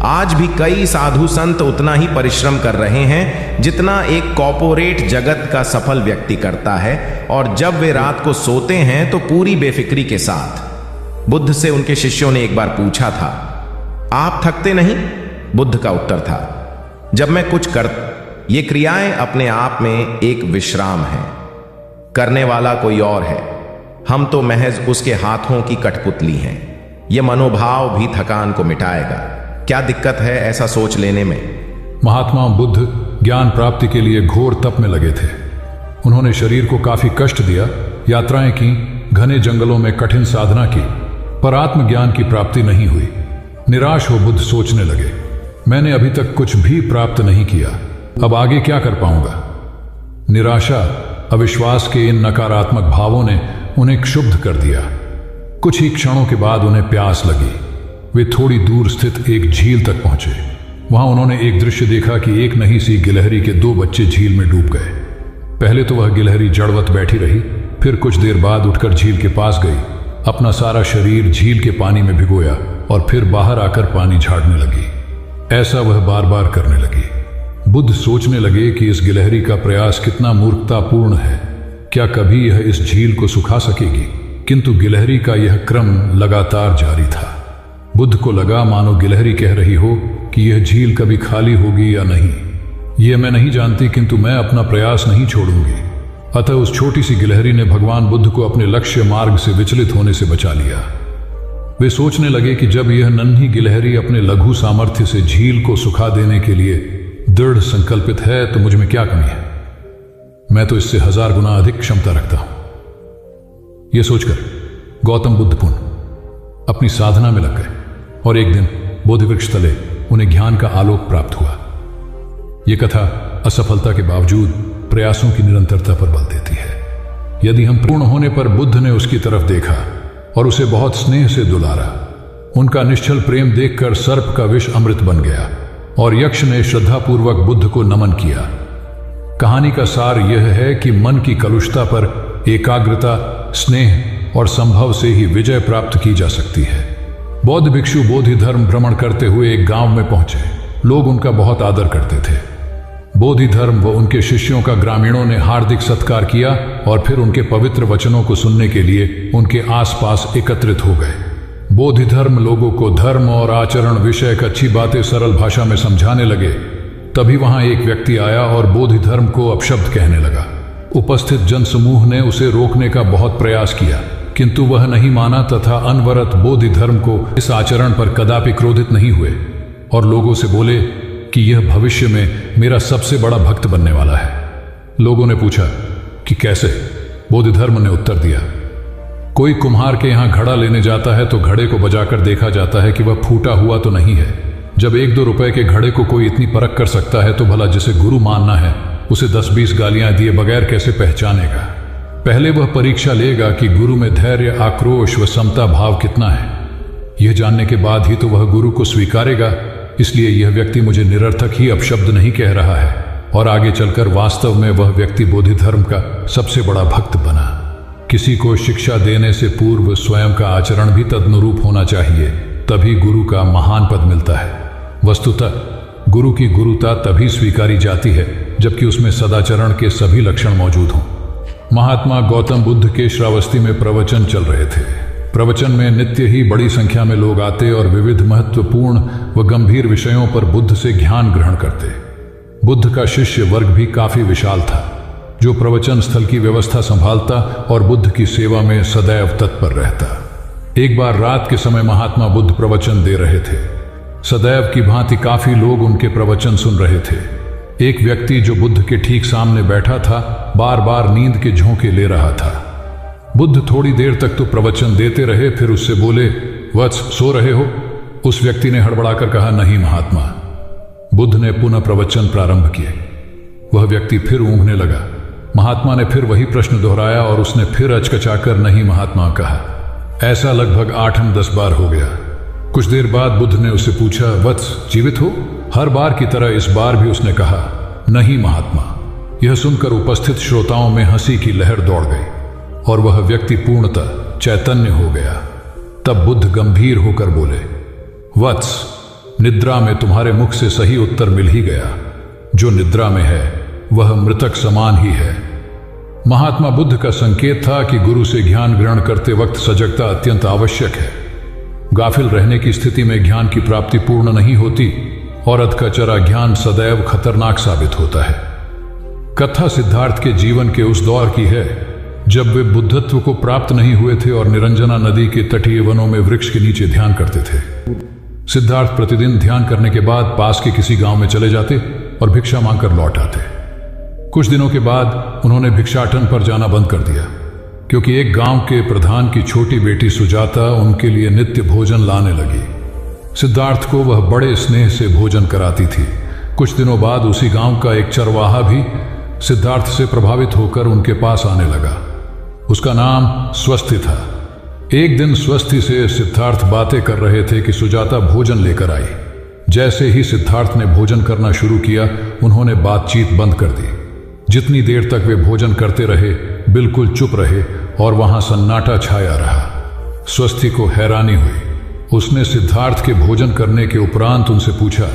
आज भी कई साधु संत उतना ही परिश्रम कर रहे हैं जितना एक कॉर्पोरेट जगत का सफल व्यक्ति करता है, और जब वे रात को सोते हैं तो पूरी बेफिक्री के साथ। बुद्ध से उनके शिष्यों ने एक बार पूछा था, आप थकते नहीं? बुद्ध का उत्तर था, जब मैं कुछ कर, ये क्रियाएं अपने आप में एक विश्राम है, करने वाला कोई और है, हम तो महज उसके हाथों की कठपुतली हैं। यह मनोभाव भी थकान को मिटाएगा। क्या दिक्कत है ऐसा सोच लेने में? महात्मा बुद्ध ज्ञान प्राप्ति के लिए घोर तप में लगे थे। उन्होंने शरीर को काफी कष्ट दिया, यात्राएं की, घने जंगलों में कठिन साधना की, पर आत्मज्ञान की प्राप्ति नहीं हुई। निराश हो बुद्ध सोचने लगे, मैंने अभी तक कुछ भी प्राप्त नहीं किया, अब आगे क्या कर पाऊंगा? निराशा, अविश्वास के इन नकारात्मक भावों ने उन्हें क्षुब्ध कर दिया। कुछ ही क्षणों के बाद उन्हें प्यास लगी। वे थोड़ी दूर स्थित एक झील तक पहुंचे। वहां उन्होंने एक दृश्य देखा कि एक नन्ही सी गिलहरी के 2 बच्चे झील में डूब गए। पहले तो वह गिलहरी जड़वत बैठी रही, फिर कुछ देर बाद उठकर झील के पास गई, अपना सारा शरीर झील के पानी में भिगोया और फिर बाहर आकर पानी झाड़ने लगी। ऐसा वह बार बार करने लगी। बुद्ध सोचने लगे कि इस गिलहरी का प्रयास कितना मूर्खतापूर्ण है। क्या कभी यह इस झील को सुखा सकेगी? किंतु गिलहरी का यह क्रम लगातार जारी था। बुद्ध को लगा मानो गिलहरी कह रही हो कि यह झील कभी खाली होगी या नहीं, यह मैं नहीं जानती, किंतु मैं अपना प्रयास नहीं छोड़ूंगी। अतः उस छोटी सी गिलहरी ने भगवान बुद्ध को अपने लक्ष्य मार्ग से विचलित होने से बचा लिया। वे सोचने लगे कि जब यह नन्ही गिलहरी अपने लघु सामर्थ्य से झील को सुखा देने के लिए दृढ़ संकल्पित है तो मुझ में क्या कमी है। मैं तो इससे 1000 गुना अधिक क्षमता रखता हूं। यह सोचकर गौतम बुद्ध पुनः अपनी साधना में लग गए और एक दिन बोधिवृक्ष तले उन्हें ज्ञान का आलोक प्राप्त हुआ। यह कथा असफलता के बावजूद प्रयासों की निरंतरता पर बल देती है। यदि हम पूर्ण होने पर बुद्ध ने उसकी तरफ देखा और उसे बहुत स्नेह से दुलारा। उनका निश्चल प्रेम देखकर सर्प का विष अमृत बन गया और यक्ष ने श्रद्धापूर्वक बुद्ध को नमन किया। कहानी का सार यह है कि मन की कलुषता पर एकाग्रता, स्नेह और संभव से ही विजय प्राप्त की जा सकती है। बौद्ध भिक्षु बोधि धर्म भ्रमण करते हुए एक गांव में पहुंचे। लोग उनका बहुत आदर करते थे। बोधि धर्म व उनके शिष्यों का ग्रामीणों ने हार्दिक सत्कार किया और फिर उनके पवित्र वचनों को सुनने के लिए उनके आसपास एकत्रित हो गए। बोधि धर्म लोगों को धर्म और आचरण विषयक अच्छी बातें सरल भाषा में समझाने लगे। तभी वहां एक व्यक्ति आया और बोधि धर्म को अपशब्द कहने लगा। उपस्थित जनसमूह ने उसे रोकने का बहुत प्रयास किया, किंतु वह नहीं माना तथा अनवरत बोधि धर्म को इस आचरण पर कदापि क्रोधित नहीं हुए और लोगों से बोले कि यह भविष्य में मेरा सबसे बड़ा भक्त बनने वाला है। लोगों ने पूछा कि कैसे? बोधि धर्म ने उत्तर दिया, कोई कुम्हार के यहां घड़ा लेने जाता है तो घड़े को बजाकर देखा जाता है कि वह फूटा हुआ तो नहीं है। जब 1-2 रुपए के घड़े को कोई इतनी परख कर सकता है तो भला जिसे गुरु मानना है उसे 10-20 गालियां दिए बगैर कैसे पहचानेगा? पहले वह परीक्षा लेगा कि गुरु में धैर्य, आक्रोश व समता भाव कितना है। यह जानने के बाद ही तो वह गुरु को स्वीकारेगा। इसलिए यह व्यक्ति मुझे निरर्थक ही अपशब्द नहीं कह रहा है और आगे चलकर वास्तव में वह व्यक्ति बोधि धर्म का सबसे बड़ा भक्त बना। किसी को शिक्षा देने से पूर्व स्वयं का आचरण भी तदनुरूप होना चाहिए, तभी गुरु का महान पद मिलता है। वस्तुतः गुरु की गुरुता तभी स्वीकारी जाती है जबकि उसमें सदाचरण के सभी लक्षण मौजूद हों। महात्मा गौतम बुद्ध के श्रावस्ती में प्रवचन चल रहे थे। प्रवचन में नित्य ही बड़ी संख्या में लोग आते और विविध महत्वपूर्ण व गंभीर विषयों पर बुद्ध से ज्ञान ग्रहण करते। बुद्ध का शिष्य वर्ग भी काफी विशाल था, जो प्रवचन स्थल की व्यवस्था संभालता और बुद्ध की सेवा में सदैव तत्पर रहता। एक बार रात के समय महात्मा बुद्ध प्रवचन दे रहे थे। सदैव की भांति काफी लोग उनके प्रवचन सुन रहे थे। एक व्यक्ति जो बुद्ध के ठीक सामने बैठा था बार बार नींद के झोंके ले रहा था। बुद्ध थोड़ी देर तक तो प्रवचन देते रहे, फिर उससे बोले, वत्स, सो रहे हो? उस व्यक्ति ने हड़बड़ाकर कहा, नहीं महात्मा। बुद्ध ने पुनः प्रवचन प्रारंभ किए। वह व्यक्ति फिर ऊँघने लगा। महात्मा ने फिर वही प्रश्न दोहराया और उसने फिर अचकचाकर नहीं महात्मा कहा। ऐसा लगभग 8-10 बार हो गया। कुछ देर बाद बुद्ध ने उससे पूछा, वत्स, जीवित हो? हर बार की तरह इस बार भी उसने कहा, नहीं महात्मा। यह सुनकर उपस्थित श्रोताओं में हंसी की लहर दौड़ गई और वह व्यक्ति पूर्णतः चैतन्य हो गया। तब बुद्ध गंभीर होकर बोले, वत्स, निद्रा में तुम्हारे मुख से सही उत्तर मिल ही गया। जो निद्रा में है वह मृतक समान ही है। महात्मा बुद्ध का संकेत था कि गुरु से ज्ञान ग्रहण करते वक्त सजगता अत्यंत आवश्यक है। गाफिल रहने की स्थिति में ज्ञान की प्राप्ति पूर्ण नहीं होती और अधकचरा ज्ञान सदैव खतरनाक साबित होता है। कथा सिद्धार्थ के जीवन के उस दौर की है जब वे बुद्धत्व को प्राप्त नहीं हुए थे और निरंजना नदी के तटीय वनों में वृक्ष के नीचे ध्यान करते थे। सिद्धार्थ प्रतिदिन ध्यान करने के बाद पास के किसी गांव में चले जाते और भिक्षा मांगकर लौट आते। कुछ दिनों के बाद उन्होंने भिक्षाटन पर जाना बंद कर दिया, क्योंकि एक गांव के प्रधान की छोटी बेटी सुजाता उनके लिए नित्य भोजन लाने लगी। सिद्धार्थ को वह बड़े स्नेह से भोजन कराती थी। कुछ दिनों बाद उसी गांव का एक चरवाहा भी सिद्धार्थ से प्रभावित होकर उनके पास आने लगा। उसका नाम स्वस्ति था। एक दिन स्वस्ति से सिद्धार्थ बातें कर रहे थे कि सुजाता भोजन लेकर आई। जैसे ही सिद्धार्थ ने भोजन करना शुरू किया, उन्होंने बातचीत बंद कर दी। जितनी देर तक वे भोजन करते रहे, बिल्कुल चुप रहे और वहां सन्नाटा छाया रहा। स्वस्ति को हैरानी हुई। उसने सिद्धार्थ के भोजन करने के उपरांत उनसे पूछा,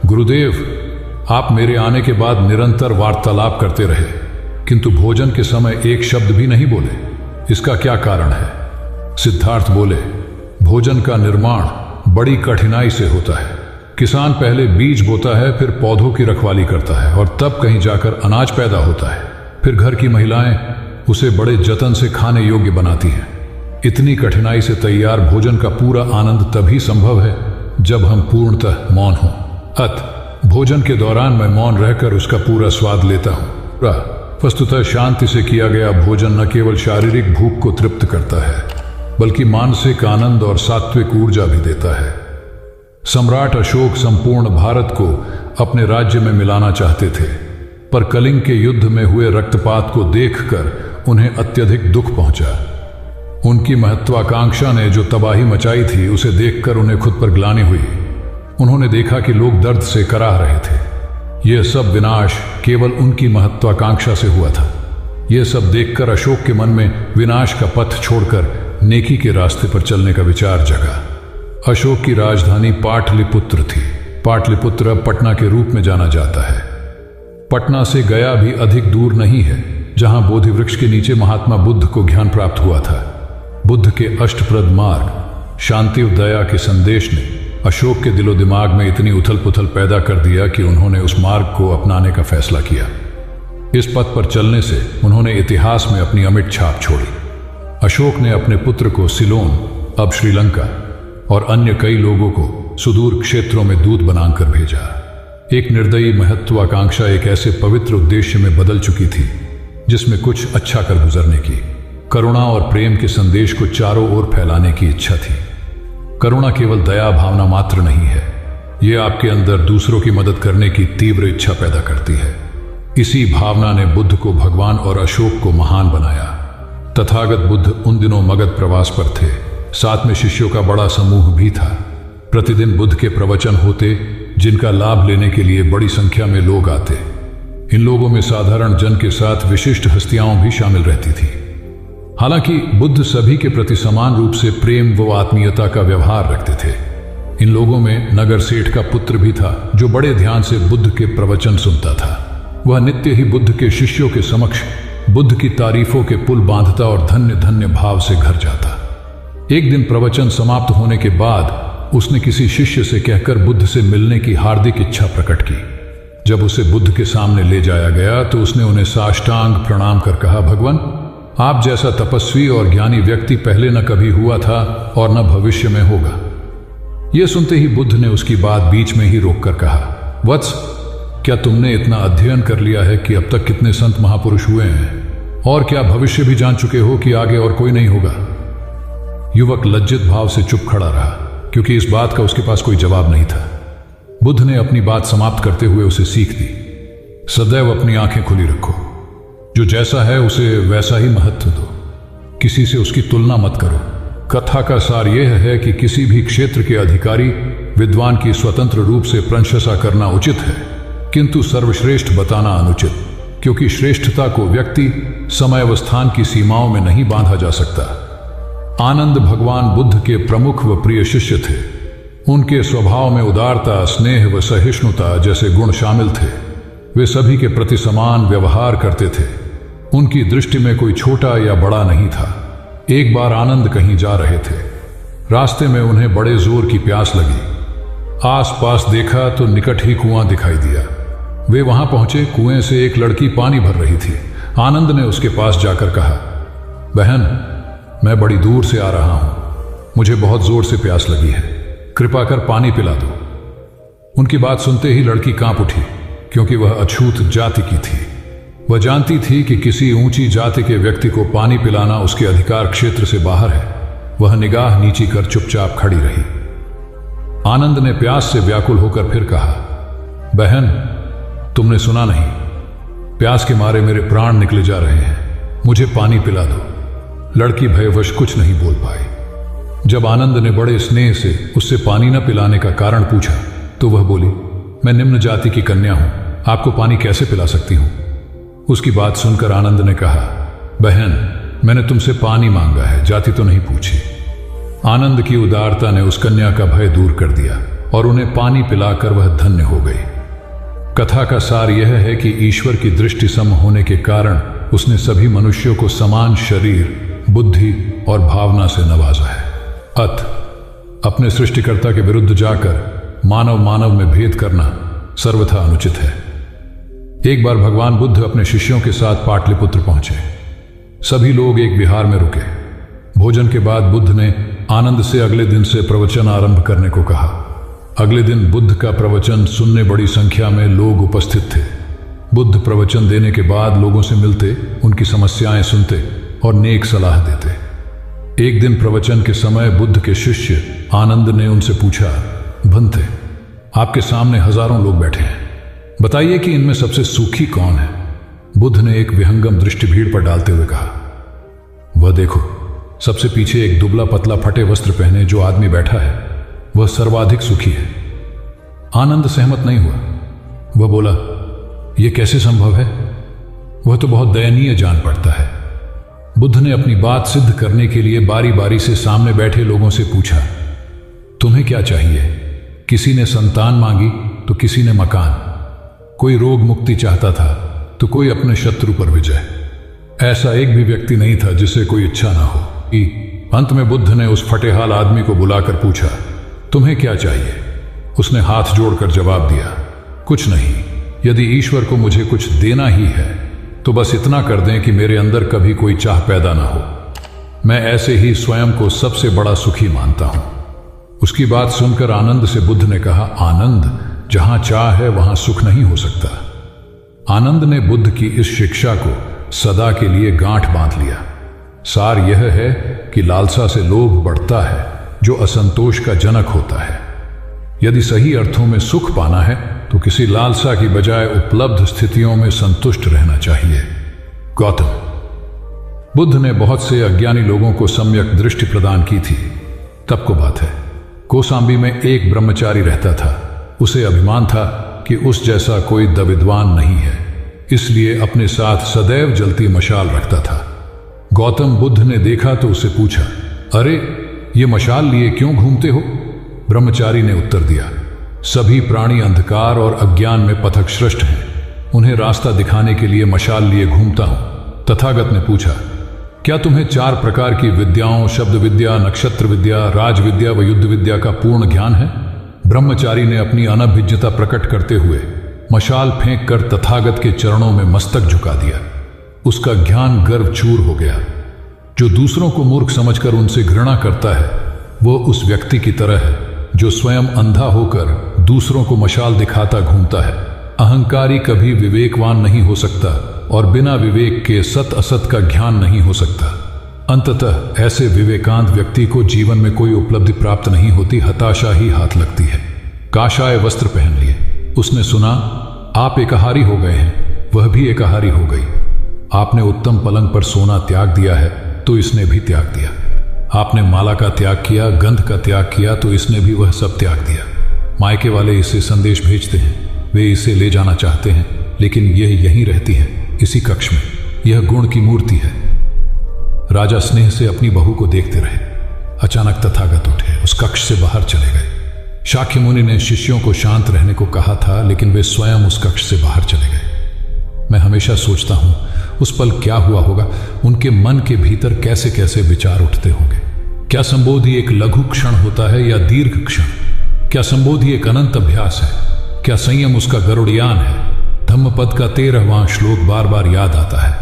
गुरुदेव, आप मेरे आने के बाद निरंतर वार्तालाप करते रहे, किंतु भोजन के समय एक शब्द भी नहीं बोले। इसका क्या कारण है? सिद्धार्थ बोले, भोजन का निर्माण बड़ी कठिनाई से होता है। किसान पहले बीज बोता है, फिर पौधों की रखवाली करता है और तब कहीं जाकर अनाज पैदा होता है। फिर घर की महिलाएं उसे बड़े जतन से खाने योग्य बनाती हैं। इतनी कठिनाई से तैयार भोजन का पूरा आनंद तभी संभव है जब हम पूर्णतः मौन हों। भोजन के दौरान मैं मौन रहकर उसका पूरा स्वाद लेता हूँ। वस्तुतः शांति से किया गया भोजन न केवल शारीरिक भूख को तृप्त करता है बल्कि मानसिक आनंद और सात्विक ऊर्जा भी देता है। सम्राट अशोक संपूर्ण भारत को अपने राज्य में मिलाना चाहते थे, पर कलिंग के युद्ध में हुए रक्तपात को देखकर उन्हें अत्यधिक दुख पहुंचा। उनकी महत्वाकांक्षा ने जो तबाही मचाई थी उसे देखकर उन्हें खुद पर ग्लानि हुई। उन्होंने देखा कि लोग दर्द से कराह रहे थे। यह सब विनाश केवल उनकी महत्वाकांक्षा से हुआ था। यह सब देखकर अशोक के मन में विनाश का पथ छोड़कर नेकी के रास्ते पर चलने का विचार जगा। अशोक की राजधानी पाटलिपुत्र थी। पाटलिपुत्र अब पटना के रूप में जाना जाता है। पटना से गया भी अधिक दूर नहीं है, जहां बोधि वृक्ष के नीचे महात्मा बुद्ध को ज्ञान प्राप्त हुआ था। बुद्ध के अष्टप्रद मार्ग शांति और दया के संदेश ने अशोक के दिलो दिमाग में इतनी उथल पुथल पैदा कर दिया कि उन्होंने उस मार्ग को अपनाने का फैसला किया। इस पथ पर चलने से उन्होंने इतिहास में अपनी अमिट छाप छोड़ी। अशोक ने अपने पुत्र को सिलोन, अब श्रीलंका, और अन्य कई लोगों को सुदूर क्षेत्रों में दूत बनाकर भेजा। एक निर्दयी महत्वाकांक्षा एक ऐसे पवित्र उद्देश्य में बदल चुकी थी जिसमें कुछ अच्छा कर गुजरने की, करुणा और प्रेम के संदेश को चारों ओर फैलाने की इच्छा थी। करुणा केवल दया भावना मात्र नहीं है, यह आपके अंदर दूसरों की मदद करने की तीव्र इच्छा पैदा करती है। इसी भावना ने बुद्ध को भगवान और अशोक को महान बनाया। तथागत बुद्ध उन दिनों मगध प्रवास पर थे। साथ में शिष्यों का बड़ा समूह भी था। प्रतिदिन बुद्ध के प्रवचन होते जिनका लाभ लेने के लिए बड़ी संख्या में लोग आते। इन लोगों में साधारण जन के साथ विशिष्ट हस्तियां भी शामिल रहती थी। हालांकि बुद्ध सभी के प्रति समान रूप से प्रेम व आत्मीयता का व्यवहार रखते थे। इन लोगों में नगर सेठ का पुत्र भी था जो बड़े ध्यान से बुद्ध के प्रवचन सुनता था। वह नित्य ही बुद्ध के शिष्यों के समक्ष बुद्ध की तारीफों के पुल बांधता और धन्य धन्य भाव से घर जाता। एक दिन प्रवचन समाप्त होने के बाद उसने किसी शिष्य से कहकर बुद्ध से मिलने की हार्दिक इच्छा प्रकट की। जब उसे बुद्ध के सामने ले जाया गया तो उसने उन्हें साष्टांग प्रणाम कर कहा, भगवान, आप जैसा तपस्वी और ज्ञानी व्यक्ति पहले न कभी हुआ था और न भविष्य में होगा। यह सुनते ही बुद्ध ने उसकी बात बीच में ही रोककर कहा, वत्स, क्या तुमने इतना अध्ययन कर लिया है कि अब तक कितने संत महापुरुष हुए हैं, और क्या भविष्य भी जान चुके हो कि आगे और कोई नहीं होगा? युवक लज्जित भाव से चुप खड़ा रहा, क्योंकि इस बात का उसके पास कोई जवाब नहीं था। बुद्ध ने अपनी बात समाप्त करते हुए उसे सीख दी, सदैव अपनी आंखें खुली रखो। जो जैसा है उसे वैसा ही महत्व दो, किसी से उसकी तुलना मत करो। कथा का सार यह है कि किसी भी क्षेत्र के अधिकारी विद्वान की स्वतंत्र रूप से प्रशंसा करना उचित है, किंतु सर्वश्रेष्ठ बताना अनुचित, क्योंकि श्रेष्ठता को व्यक्ति, समय व स्थान की सीमाओं में नहीं बांधा जा सकता। आनंद भगवान बुद्ध के प्रमुख व प्रिय शिष्य थे। उनके स्वभाव में उदारता, स्नेह व सहिष्णुता जैसे गुण शामिल थे। वे सभी के प्रति समान व्यवहार करते थे। उनकी दृष्टि में कोई छोटा या बड़ा नहीं था। एक बार आनंद कहीं जा रहे थे। रास्ते में उन्हें बड़े जोर की प्यास लगी। आसपास देखा तो निकट ही कुआं दिखाई दिया। वे वहां पहुंचे। कुएं से एक लड़की पानी भर रही थी। आनंद ने उसके पास जाकर कहा, बहन, मैं बड़ी दूर से आ रहा हूं, मुझे बहुत जोर से प्यास लगी है, कृपा कर पानी पिला दो। उनकी बात सुनते ही लड़की कांप उठी, क्योंकि वह अछूत जाति की थी। वह जानती थी कि किसी ऊंची जाति के व्यक्ति को पानी पिलाना उसके अधिकार क्षेत्र से बाहर है। वह निगाह नीची कर चुपचाप खड़ी रही। आनंद ने प्यास से व्याकुल होकर फिर कहा, बहन, तुमने सुना नहीं, प्यास के मारे मेरे प्राण निकले जा रहे हैं, मुझे पानी पिला दो। लड़की भयवश कुछ नहीं बोल पाई। जब आनंद ने बड़े स्नेह से उससे पानी न पिलाने का कारण पूछा तो वह बोली, मैं निम्न जाति की कन्या हूं, आपको पानी कैसे पिला सकती हूं? उसकी बात सुनकर आनंद ने कहा, बहन, मैंने तुमसे पानी मांगा है, जाति तो नहीं पूछी। आनंद की उदारता ने उस कन्या का भय दूर कर दिया और उन्हें पानी पिलाकर वह धन्य हो गई। कथा का सार यह है कि ईश्वर की दृष्टि सम होने के कारण उसने सभी मनुष्यों को समान शरीर, बुद्धि और भावना से नवाजा है। अपने सृष्टिकर्ता के विरुद्ध जाकर मानव मानव में भेद करना सर्वथा अनुचित है। एक बार भगवान बुद्ध अपने शिष्यों के साथ पाटलिपुत्र पहुंचे। सभी लोग एक विहार में रुके। भोजन के बाद बुद्ध ने आनंद से अगले दिन से प्रवचन आरंभ करने को कहा। अगले दिन बुद्ध का प्रवचन सुनने बड़ी संख्या में लोग उपस्थित थे। बुद्ध प्रवचन देने के बाद लोगों से मिलते, उनकी समस्याएं सुनते और नेक सलाह देते। एक दिन प्रवचन के समय बुद्ध के शिष्य आनंद ने उनसे पूछा, भंते, आपके सामने हजारों लोग बैठे हैं, बताइए कि इनमें सबसे सुखी कौन है? बुद्ध ने एक विहंगम दृष्टि भीड़ पर डालते हुए कहा, वह देखो, सबसे पीछे एक दुबला पतला फटे वस्त्र पहने जो आदमी बैठा है, वह सर्वाधिक सुखी है। आनंद सहमत नहीं हुआ। वह बोला, यह कैसे संभव है? वह तो बहुत दयनीय जान पड़ता है। बुद्ध ने अपनी बात सिद्ध करने के लिए बारी बारी से सामने बैठे लोगों से पूछा, तुम्हें क्या चाहिए? किसी ने संतान मांगी तो किसी ने मकान, कोई रोग मुक्ति चाहता था तो कोई अपने शत्रु पर विजय। ऐसा एक भी व्यक्ति नहीं था जिसे कोई इच्छा ना हो। अंत में बुद्ध ने उस फटेहाल आदमी को बुलाकर पूछा, तुम्हें क्या चाहिए? उसने हाथ जोड़कर जवाब दिया, कुछ नहीं। यदि ईश्वर को मुझे कुछ देना ही है तो बस इतना कर दें कि मेरे अंदर कभी कोई चाह पैदा ना हो। मैं ऐसे ही स्वयं को सबसे बड़ा सुखी मानता हूं। उसकी बात सुनकर आनंद से बुद्ध ने कहा, आनंद, जहां चाह है वहां सुख नहीं हो सकता। आनंद ने बुद्ध की इस शिक्षा को सदा के लिए गांठ बांध लिया। सार यह है कि लालसा से लोभ बढ़ता है जो असंतोष का जनक होता है। यदि सही अर्थों में सुख पाना है तो किसी लालसा की बजाय उपलब्ध स्थितियों में संतुष्ट रहना चाहिए। गौतम बुद्ध ने बहुत से अज्ञानी लोगों को सम्यक दृष्टि प्रदान की थी। तब को बात है, कौसाम्बी में एक ब्रह्मचारी रहता था। उसे अभिमान था कि उस जैसा कोई विद्वान नहीं है, इसलिए अपने साथ सदैव जलती मशाल रखता था। गौतम बुद्ध ने देखा तो उसे पूछा, अरे, ये मशाल लिए क्यों घूमते हो? ब्रह्मचारी ने उत्तर दिया, सभी प्राणी अंधकार और अज्ञान में पथभ्रष्ट हैं, उन्हें रास्ता दिखाने के लिए मशाल लिए घूमता हूं। तथागत ने पूछा, क्या तुम्हें 4 प्रकार की विद्याओं, शब्द विद्या, नक्षत्र विद्या, राज विद्या व युद्ध विद्या का पूर्ण ज्ञान है? ब्रह्मचारी ने अपनी अनभिज्ञता प्रकट करते हुए मशाल फेंक कर तथागत के चरणों में मस्तक झुका दिया। उसका ज्ञान गर्व चूर हो गया। जो दूसरों को मूर्ख समझकर उनसे घृणा करता है, वो उस व्यक्ति की तरह है जो स्वयं अंधा होकर दूसरों को मशाल दिखाता घूमता है। अहंकारी कभी विवेकवान नहीं हो सकता और बिना विवेक के सत असत का ज्ञान नहीं हो सकता। अंततः ऐसे विवेकांत व्यक्ति को जीवन में कोई उपलब्धि प्राप्त नहीं होती, हताशा ही हाथ लगती है। काशाय वस्त्र पहन लिए। उसने सुना, आप एकाहारी हो गए हैं, वह भी एकाहारी हो गई। आपने उत्तम पलंग पर सोना त्याग दिया है तो इसने भी त्याग दिया। आपने माला का त्याग किया, गंध का त्याग किया तो इसने भी वह सब त्याग दिया। मायके वाले इसे संदेश भेजते हैं, वे इसे ले जाना चाहते हैं, लेकिन यह यहीं रहती है, इसी कक्ष में। यह गुण की मूर्ति है। राजा स्नेह से अपनी बहू को देखते रहे। अचानक तथागत उठे, उस कक्ष से बाहर चले गए। शाक्य मुनि ने शिष्यों को शांत रहने को कहा था, लेकिन वे स्वयं उस कक्ष से बाहर चले गए। मैं हमेशा सोचता हूं, उस पल क्या हुआ होगा, उनके मन के भीतर कैसे कैसे विचार उठते होंगे। क्या संबोधि एक लघु क्षण होता है या दीर्घ क्षण? क्या संबोधि एक अनंत अभ्यास है? क्या संयम उसका गरुड़यान है? धम्मपद का 13वां श्लोक बार बार याद आता है,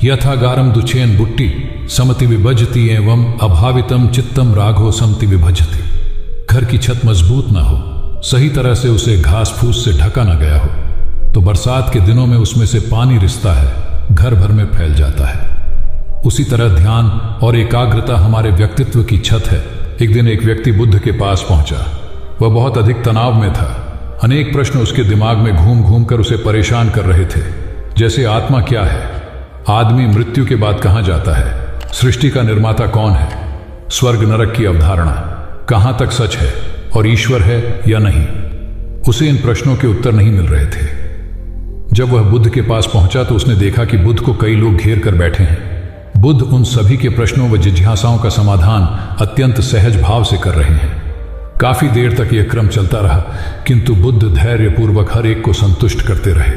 यथागारम दुचेन बुट्टी समति विभजति एवं अभावितम चित्तम राघो समति विभजति। घर की छत मजबूत ना हो, सही तरह से उसे घास फूस से ढका ना गया हो, तो बरसात के दिनों में उसमें से पानी रिसता है, घर भर में फैल जाता है। उसी तरह ध्यान और एकाग्रता हमारे व्यक्तित्व की छत है। एक दिन एक व्यक्ति बुद्ध के पास पहुंचा। वह बहुत अधिक तनाव में था। अनेक प्रश्न उसके दिमाग में घूम घूम कर उसे परेशान कर रहे थे, जैसे आत्मा क्या है, आदमी मृत्यु के बाद कहां जाता है, सृष्टि का निर्माता कौन है, स्वर्ग नरक की अवधारणा कहां तक सच है और ईश्वर है या नहीं। उसे इन प्रश्नों के उत्तर नहीं मिल रहे थे। जब वह बुद्ध के पास पहुंचा तो उसने देखा कि बुद्ध को कई लोग घेर कर बैठे हैं। बुद्ध उन सभी के प्रश्नों व जिज्ञासाओं का समाधान अत्यंत सहज भाव से कर रहे हैं। काफी देर तक यह क्रम चलता रहा, किंतु बुद्ध धैर्यपूर्वक हर एक को संतुष्ट करते रहे।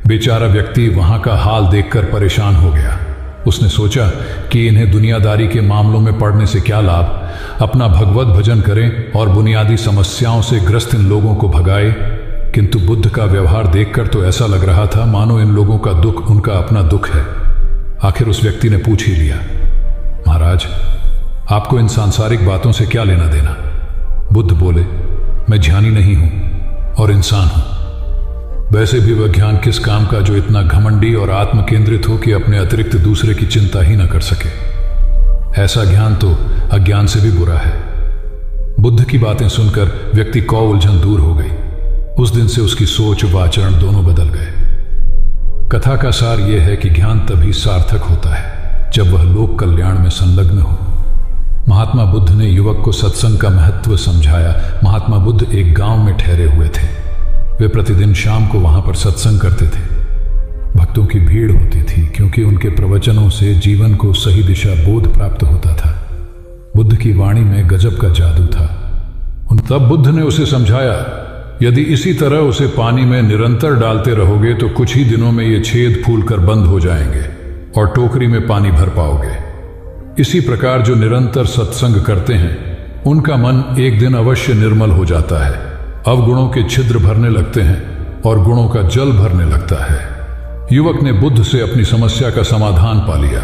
बेचारा व्यक्ति वहां का हाल देखकर परेशान हो गया। उसने सोचा कि इन्हें दुनियादारी के मामलों में पड़ने से क्या लाभ, अपना भगवत भजन करें और बुनियादी समस्याओं से ग्रस्त इन लोगों को भगाए। किंतु बुद्ध का व्यवहार देखकर तो ऐसा लग रहा था मानो इन लोगों का दुख उनका अपना दुख है। आखिर उस व्यक्ति ने पूछ ही लिया, महाराज, आपको इन सांसारिक बातों से क्या लेना देना? बुद्ध बोले, मैं ज्ञानी नहीं हूं और इंसान हूं। वैसे भी वह ज्ञान किस काम का जो इतना घमंडी और आत्म केंद्रित हो कि अपने अतिरिक्त दूसरे की चिंता ही न कर सके। ऐसा ज्ञान तो अज्ञान से भी बुरा है। बुद्ध की बातें सुनकर व्यक्ति को उलझन दूर हो गई। उस दिन से उसकी सोच व आचरण दोनों बदल गए। कथा का सार यह है कि ज्ञान तभी सार्थक होता है जब वह लोक कल्याण में संलग्न हो। महात्मा बुद्ध ने युवक को सत्संग का महत्व समझाया। महात्मा बुद्ध एक गांव में ठहरे हुए थे। वे प्रतिदिन शाम को वहां पर सत्संग करते थे। भक्तों की भीड़ होती थी क्योंकि उनके प्रवचनों से जीवन को सही दिशा बोध प्राप्त होता था। बुद्ध की वाणी में गजब का जादू था। तब बुद्ध ने उसे समझाया, यदि इसी तरह उसे पानी में निरंतर डालते रहोगे तो कुछ ही दिनों में ये छेद फूलकर बंद हो जाएंगे और टोकरी में पानी भर पाओगे। इसी प्रकार जो निरंतर सत्संग करते हैं उनका मन एक दिन अवश्य निर्मल हो जाता है। अवगुणों के छिद्र भरने लगते हैं और गुणों का जल भरने लगता है। युवक ने बुद्ध से अपनी समस्या का समाधान पा लिया।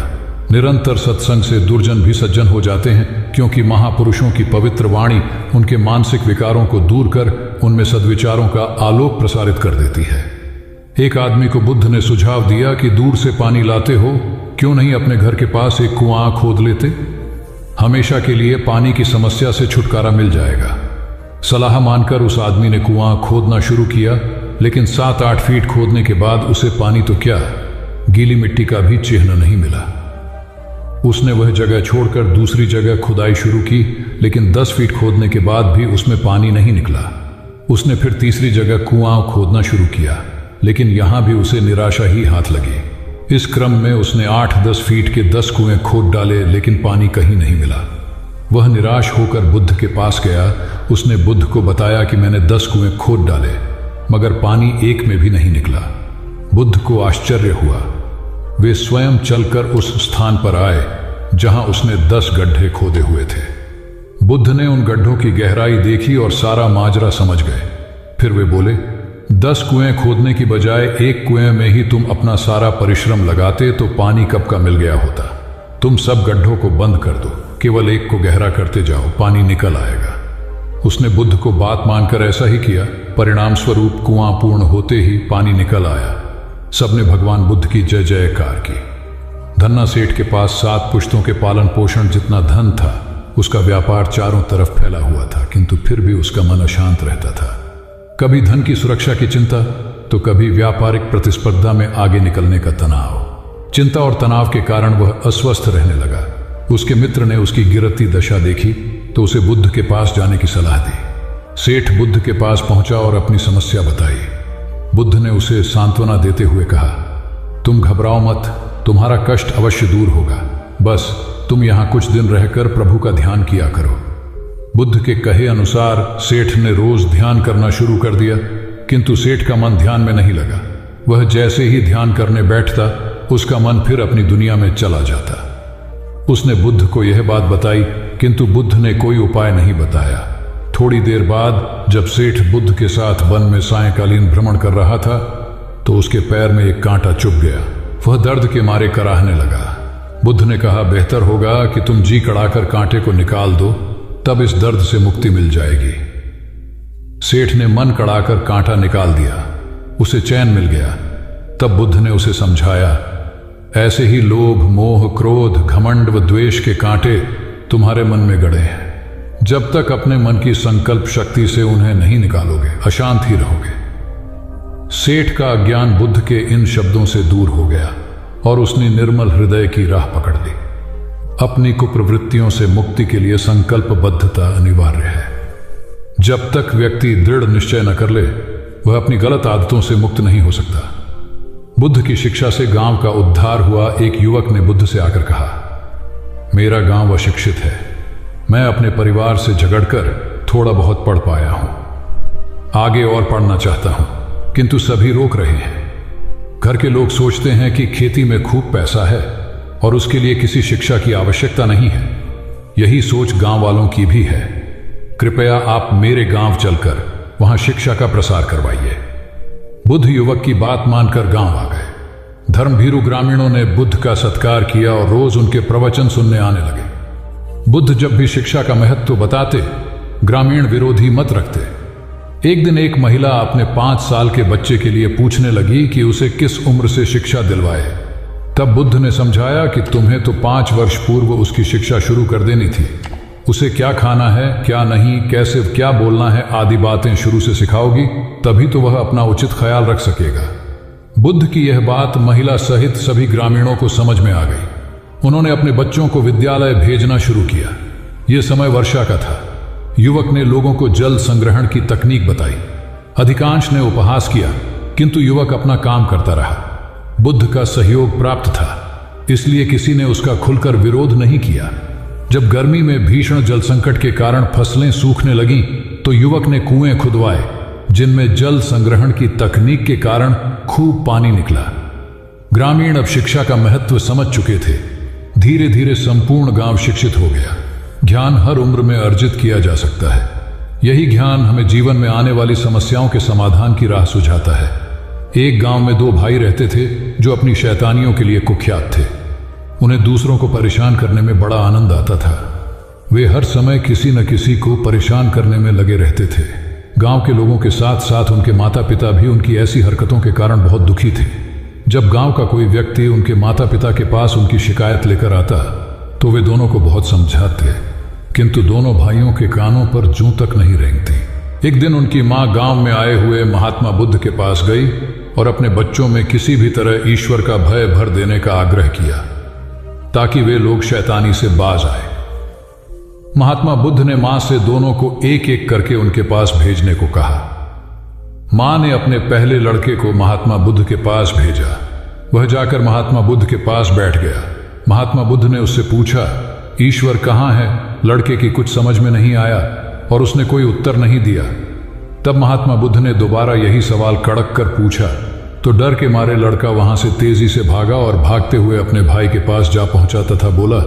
निरंतर सत्संग से दुर्जन भी सज्जन हो जाते हैं क्योंकि महापुरुषों की पवित्र वाणी उनके मानसिक विकारों को दूर कर उनमें सद्विचारों का आलोक प्रसारित कर देती है। एक आदमी को बुद्ध ने सुझाव दिया कि दूर से पानी लाते हो, क्यों नहीं अपने घर के पास एक कुआं खोद लेते? हमेशा के लिए पानी की समस्या से छुटकारा मिल जाएगा। सलाह मानकर उस आदमी ने कुआं खोदना शुरू किया, लेकिन 7-8 फीट खोदने के बाद उसे पानी तो क्या, गीली मिट्टी का भी चिन्ह नहीं मिला। उसने वह जगह छोड़कर दूसरी जगह खुदाई शुरू की, लेकिन 10 फीट खोदने के बाद भी उसमें पानी नहीं निकला। उसने फिर तीसरी जगह कुआं खोदना शुरू किया, लेकिन यहां भी उसे निराशा ही हाथ लगी। इस क्रम में उसने 8-10 फीट के 10 कुएं खोद डाले, लेकिन पानी कहीं नहीं मिला। वह निराश होकर बुद्ध के पास गया। उसने बुद्ध को बताया कि मैंने 10 कुएं खोद डाले, मगर पानी एक में भी नहीं निकला। बुद्ध को आश्चर्य हुआ। वे स्वयं चलकर उस स्थान पर आए जहां उसने 10 गड्ढे खोदे हुए थे। बुद्ध ने उन गड्ढों की गहराई देखी और सारा माजरा समझ गए। फिर वे बोले, 10 कुएं खोदने की बजाय एक कुएं में ही तुम अपना सारा परिश्रम लगाते तो पानी कब का मिल गया होता। तुम सब गड्ढों को बंद कर दो, केवल एक को गहरा करते जाओ, पानी निकल आएगा। उसने बुद्ध को बात मानकर ऐसा ही किया। परिणाम स्वरूप कुआं पूर्ण होते ही पानी निकल आया। सबने भगवान बुद्ध की जय जयकार की। धन्ना सेठ के पास 7 पुश्तों के पालन पोषण जितना धन था। उसका व्यापार चारों तरफ फैला हुआ था, किंतु फिर भी उसका मन अशांत रहता था। कभी धन की सुरक्षा की चिंता, तो कभी व्यापारिक प्रतिस्पर्धा में आगे निकलने का तनाव। चिंता और तनाव के कारण वह अस्वस्थ रहने लगा। उसके मित्र ने उसकी गिरती दशा देखी तो उसे बुद्ध के पास जाने की सलाह दी। सेठ बुद्ध के पास पहुंचा और अपनी समस्या बताई। बुद्ध ने उसे सांत्वना देते हुए कहा, तुम घबराओ मत, तुम्हारा कष्ट अवश्य दूर होगा। बस तुम यहां कुछ दिन रहकर प्रभु का ध्यान किया करो। बुद्ध के कहे अनुसार सेठ ने रोज ध्यान करना शुरू कर दिया, किंतु सेठ का मन ध्यान में नहीं लगा। वह जैसे ही ध्यान करने बैठता, उसका मन फिर अपनी दुनिया में चला जाता। उसने बुद्ध को यह बात बताई, किंतु बुद्ध ने कोई उपाय नहीं बताया। थोड़ी देर बाद जब सेठ बुद्ध के साथ वन में सायंकालीन भ्रमण कर रहा था, तो उसके पैर में एक कांटा चुभ गया। वह दर्द के मारे कराहने लगा। बुद्ध ने कहा, बेहतर होगा कि तुम जी कड़ाकर कांटे को निकाल दो, तब इस दर्द से मुक्ति मिल जाएगी। सेठ ने मन कड़ाकर कांटा निकाल दिया। उसे चैन मिल गया। तब बुद्ध ने उसे समझाया, ऐसे ही लोभ, मोह, क्रोध, घमंड व द्वेष के कांटे तुम्हारे मन में गड़े हैं। जब तक अपने मन की संकल्प शक्ति से उन्हें नहीं निकालोगे, अशांत ही रहोगे। सेठ का अज्ञान बुद्ध के इन शब्दों से दूर हो गया और उसने निर्मल हृदय की राह पकड़ ली। अपनी कुप्रवृत्तियों से मुक्ति के लिए संकल्पबद्धता अनिवार्य है। जब तक व्यक्ति दृढ़ निश्चय न कर ले, वह अपनी गलत आदतों से मुक्त नहीं हो सकता। बुद्ध की शिक्षा से गांव का उद्धार हुआ। एक युवक ने बुद्ध से आकर कहा, मेरा गांव अशिक्षित है। मैं अपने परिवार से झगड़कर थोड़ा बहुत पढ़ पाया हूं। आगे और पढ़ना चाहता हूं, किंतु सभी रोक रहे हैं। घर के लोग सोचते हैं कि खेती में खूब पैसा है और उसके लिए किसी शिक्षा की आवश्यकता नहीं है। यही सोच गांव वालों की भी है। कृपया आप मेरे गांव चलकर वहां शिक्षा का प्रसार करवाइए। बुद्ध युवक की बात मानकर गांव आ गए। धर्मभीरू ग्रामीणों ने बुद्ध का सत्कार किया और रोज उनके प्रवचन सुनने आने लगे। बुद्ध जब भी शिक्षा का महत्व बताते, ग्रामीण विरोधी मत रखते। एक दिन एक महिला अपने 5 साल के बच्चे के लिए पूछने लगी कि उसे किस उम्र से शिक्षा दिलवाए। तब बुद्ध ने समझाया कि तुम्हें तो 5 वर्ष पूर्व उसकी शिक्षा शुरू कर देनी थी। उसे क्या खाना है, क्या नहीं, कैसे क्या बोलना है आदि बातें शुरू से सिखाओगी, तभी तो वह अपना उचित ख्याल रख सकेगा। बुद्ध की यह बात महिला सहित सभी ग्रामीणों को समझ में आ गई। उन्होंने अपने बच्चों को विद्यालय भेजना शुरू किया। यह समय वर्षा का था। युवक ने लोगों को जल संग्रहण की तकनीक बताई। अधिकांश ने उपहास किया, किंतु युवक अपना काम करता रहा। बुद्ध का सहयोग प्राप्त था, इसलिए किसी ने उसका खुलकर विरोध नहीं किया। जब गर्मी में भीषण जल संकट के कारण फसलें सूखने लगीं, तो युवक ने कुएं खुदवाए, जिनमें जल संग्रहण की तकनीक के कारण खूब पानी निकला। ग्रामीण अब शिक्षा का महत्व समझ चुके थे। धीरे धीरे संपूर्ण गांव शिक्षित हो गया। ज्ञान हर उम्र में अर्जित किया जा सकता है। यही ज्ञान हमें जीवन में आने वाली समस्याओं के समाधान की राह सुझाता है। एक गांव में 2 भाई रहते थे जो अपनी शैतानियों के लिए कुख्यात थे। उन्हें दूसरों को परेशान करने में बड़ा आनंद आता था। वे हर समय किसी न किसी को परेशान करने में लगे रहते थे। गांव के लोगों के साथ साथ उनके माता पिता भी उनकी ऐसी हरकतों के कारण बहुत दुखी थे। जब गांव का कोई व्यक्ति उनके माता पिता के पास उनकी शिकायत लेकर आता, तो वे दोनों को बहुत समझाते, किंतु दोनों भाइयों के कानों पर जूं तक नहीं रेंगती। एक दिन उनकी मां गांव में आए हुए महात्मा बुद्ध के पास गई और अपने बच्चों में किसी भी तरह ईश्वर का भय भर देने का आग्रह किया, ताकि वे लोग शैतानी से बाज आए। महात्मा बुद्ध ने मां से दोनों को एक एक करके उनके पास भेजने को कहा। मां ने अपने पहले लड़के को महात्मा बुद्ध के पास भेजा। वह जाकर महात्मा बुद्ध के पास बैठ गया। महात्मा बुद्ध ने उससे पूछा, ईश्वर कहाँ है? लड़के की कुछ समझ में नहीं आया और उसने कोई उत्तर नहीं दिया। तब महात्मा बुद्ध ने दोबारा यही सवाल कड़क कर पूछा, तो डर के मारे लड़का वहां से तेजी से भागा और भागते हुए अपने भाई के पास जा पहुंचा तथा बोला,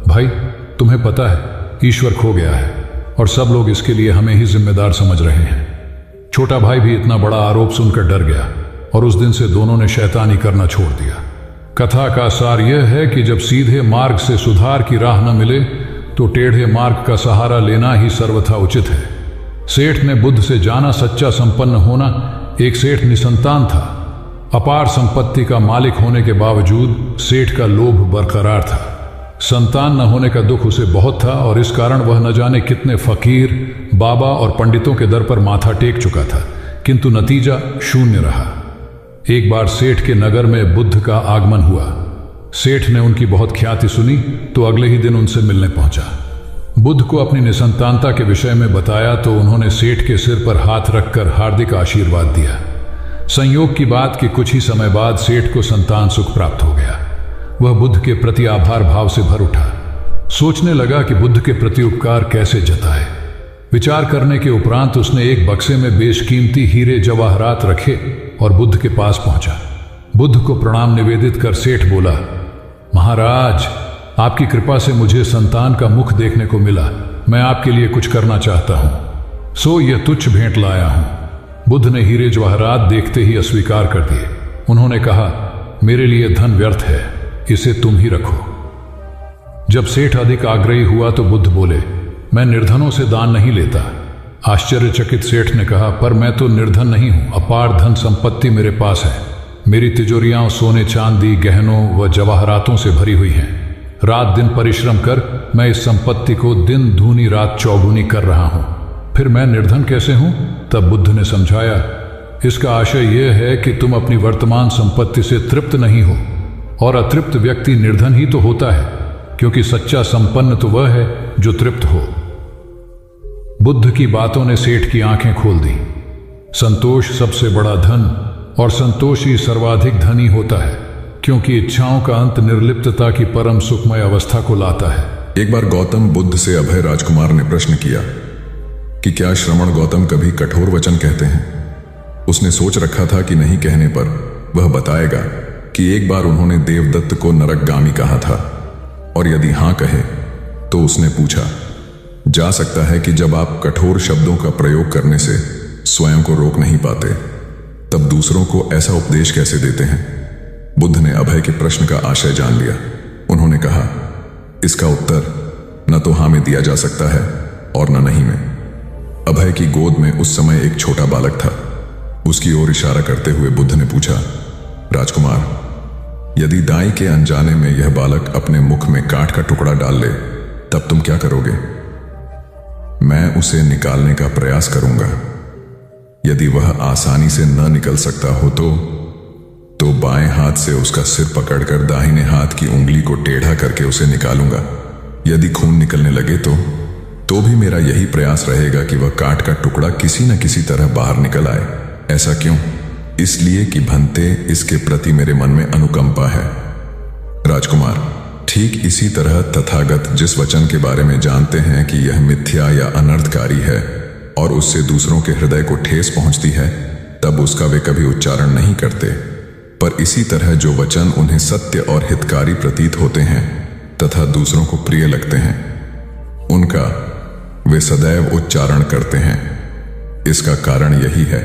भाई, तुम्हें पता है ईश्वर खो गया है और सब लोग इसके लिए हमें ही जिम्मेदार समझ रहे हैं। छोटा भाई भी इतना बड़ा आरोप सुनकर डर गया और उस दिन से दोनों ने शैतानी करना छोड़ दिया। कथा का सार यह है कि जब सीधे मार्ग से सुधार की राह न मिले तो टेढ़े मार्ग का सहारा लेना ही सर्वथा उचित है। सेठ ने बुद्ध से जाना सच्चा संपन्न होना। एक सेठ निसंतान था। अपार संपत्ति का मालिक होने के बावजूद सेठ का लोभ बरकरार था। संतान न होने का दुख उसे बहुत था और इस कारण वह न जाने कितने फकीर, बाबा और पंडितों के दर पर माथा टेक चुका था, किंतु नतीजा शून्य रहा। एक बार सेठ के नगर में बुद्ध का आगमन हुआ। सेठ ने उनकी बहुत ख्याति सुनी तो अगले ही दिन उनसे मिलने पहुंचा। बुद्ध को अपनी निसंतानता के विषय में बताया तो उन्होंने सेठ के सिर पर हाथ रखकर हार्दिक आशीर्वाद दिया। संयोग की बात कि कुछ ही समय बाद सेठ को संतान सुख प्राप्त हो गया। वह बुद्ध के प्रति आभार भाव से भर उठा। सोचने लगा कि बुद्ध के प्रति उपकार कैसे जताए। विचार करने के उपरांत उसने एक बक्से में बेशकीमती हीरे जवाहरात रखे और बुद्ध के पास पहुंचा। बुद्ध को प्रणाम निवेदित कर सेठ बोला, महाराज, आपकी कृपा से मुझे संतान का मुख देखने को मिला। मैं आपके लिए कुछ करना चाहता हूं, सो यह तुच्छ भेंट लाया हूं। बुद्ध ने हीरे जवाहरात देखते ही अस्वीकार कर दिए। उन्होंने कहा, मेरे लिए धन व्यर्थ है, इसे तुम ही रखो। जब सेठ अधिक आग्रही हुआ तो बुद्ध बोले, मैं निर्धनों से दान नहीं लेता। आश्चर्यचकित सेठ ने कहा, पर मैं तो निर्धन नहीं हूं, अपार धन संपत्ति मेरे पास है। मेरी तिजोरियां सोने चांदी गहनों व जवाहरातों से भरी हुई हैं। रात दिन परिश्रम कर मैं इस संपत्ति को दिन दूनी रात चौगुनी कर रहा हूं, फिर मैं निर्धन कैसे हूं? तब बुद्ध ने समझाया, इसका आशय यह है कि तुम अपनी वर्तमान संपत्ति से तृप्त नहीं हो, और अतृप्त व्यक्ति निर्धन ही तो होता है, क्योंकि सच्चा संपन्न तो वह है जो तृप्त हो। बुद्ध की बातों ने सेठ की आंखें खोल दी। संतोष सबसे बड़ा धन और संतोष ही सर्वाधिक धनी होता है, क्योंकि इच्छाओं का अंत निर्लिप्तता की परम सुखमय अवस्था को लाता है। एक बार गौतम बुद्ध से अभय राजकुमार ने प्रश्न किया कि क्या श्रवण गौतम कभी कठोर वचन कहते हैं। उसने सोच रखा था कि नहीं कहने पर वह बताएगा कि एक बार उन्होंने देवदत्त को नरकगामी कहा था, और यदि हां कहे तो उसने पूछा, जा सकता है कि जब आप कठोर शब्दों का प्रयोग करने से स्वयं को रोक नहीं पाते, तब दूसरों को ऐसा उपदेश कैसे देते हैं। बुद्ध ने अभय के प्रश्न का आशय जान लिया। उन्होंने कहा, इसका उत्तर न तो हाँ में दिया जा सकता है और न नहीं में। अभय की गोद में उस समय एक छोटा बालक था। उसकी ओर इशारा करते हुए बुद्ध ने पूछा, राजकुमार, यदि दाई के अनजाने में यह बालक अपने मुख में काठ का टुकड़ा डाल ले तब तुम क्या करोगे? मैं उसे निकालने का प्रयास करूंगा। यदि वह आसानी से न निकल सकता हो तो बाएं हाथ से उसका सिर पकड़कर दाहिने हाथ की उंगली को टेढ़ा करके उसे निकालूंगा। यदि खून निकलने लगे तो भी मेरा यही प्रयास रहेगा कि वह काठ का टुकड़ा किसी न किसी तरह बाहर निकल आए। ऐसा क्यों? इसलिए कि भंते इसके प्रति मेरे मन में अनुकंपा है। राजकुमार, ठीक इसी तरह तथागत जिस वचन के बारे में जानते हैं कि यह मिथ्या या अनर्थकारी है और उससे दूसरों के हृदय को ठेस पहुंचती है, तब उसका वे कभी उच्चारण नहीं करते। पर इसी तरह जो वचन उन्हें सत्य और हितकारी प्रतीत होते हैं तथा दूसरों को प्रिय लगते हैं, उनका वे सदैव उच्चारण करते हैं। इसका कारण यही है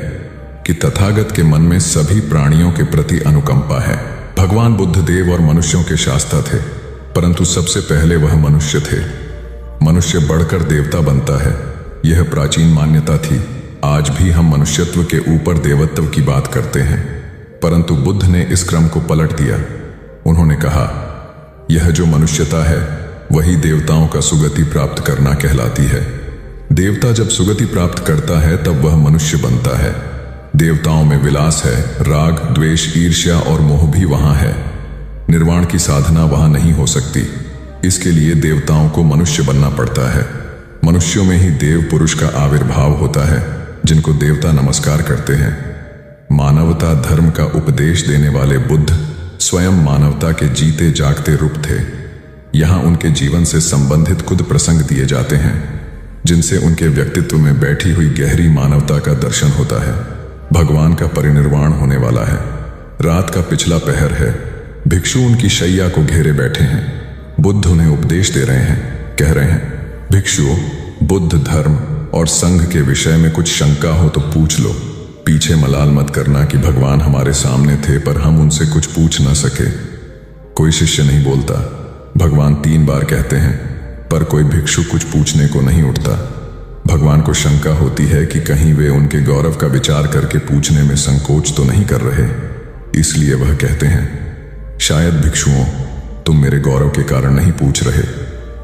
कि तथागत के मन में सभी प्राणियों के प्रति अनुकंपा है। भगवान बुद्ध देव और मनुष्यों के शास्ता थे, परंतु सबसे पहले वह मनुष्य थे। मनुष्य बढ़कर देवता बनता है, यह प्राचीन मान्यता थी। आज भी हम मनुष्यत्व के ऊपर देवत्व की बात करते हैं, परंतु बुद्ध ने इस क्रम को पलट दिया। उन्होंने कहा, यह जो मनुष्यता है वही देवताओं का सुगति प्राप्त करना कहलाती है। देवता जब सुगति प्राप्त करता है तब वह मनुष्य बनता है। देवताओं में विलास है, राग, द्वेष, ईर्ष्या और मोह भी वहां है। निर्वाण की साधना वहां नहीं हो सकती। इसके लिए देवताओं को मनुष्य बनना पड़ता है। मनुष्यों में ही देव पुरुष का आविर्भाव होता है, जिनको देवता नमस्कार करते हैं। मानवता धर्म का उपदेश देने वाले बुद्ध स्वयं मानवता के जीते जागते रूप थे। यहाँ उनके जीवन से संबंधित खुद प्रसंग दिए जाते हैं, जिनसे उनके व्यक्तित्व में बैठी हुई गहरी मानवता का दर्शन होता है। भगवान का परिनिर्वाण होने वाला है। रात का पिछला पहर है। भिक्षु उनकी शैया को घेरे बैठे हैं। बुद्ध उन्हें उपदेश दे रहे हैं, कह रहे हैं, भिक्षुओं, बुद्ध धर्म और संघ के विषय में कुछ शंका हो तो पूछ लो। पीछे मलाल मत करना कि भगवान हमारे सामने थे पर हम उनसे कुछ पूछ न सके। कोई शिष्य नहीं बोलता। भगवान 3 बार कहते हैं, पर कोई भिक्षु कुछ पूछने को नहीं उठता। भगवान को शंका होती है कि कहीं वे उनके गौरव का विचार करके पूछने में संकोच तो नहीं कर रहे। इसलिए वह कहते हैं, शायद भिक्षुओं, तुम मेरे गौरव के कारण नहीं पूछ रहे।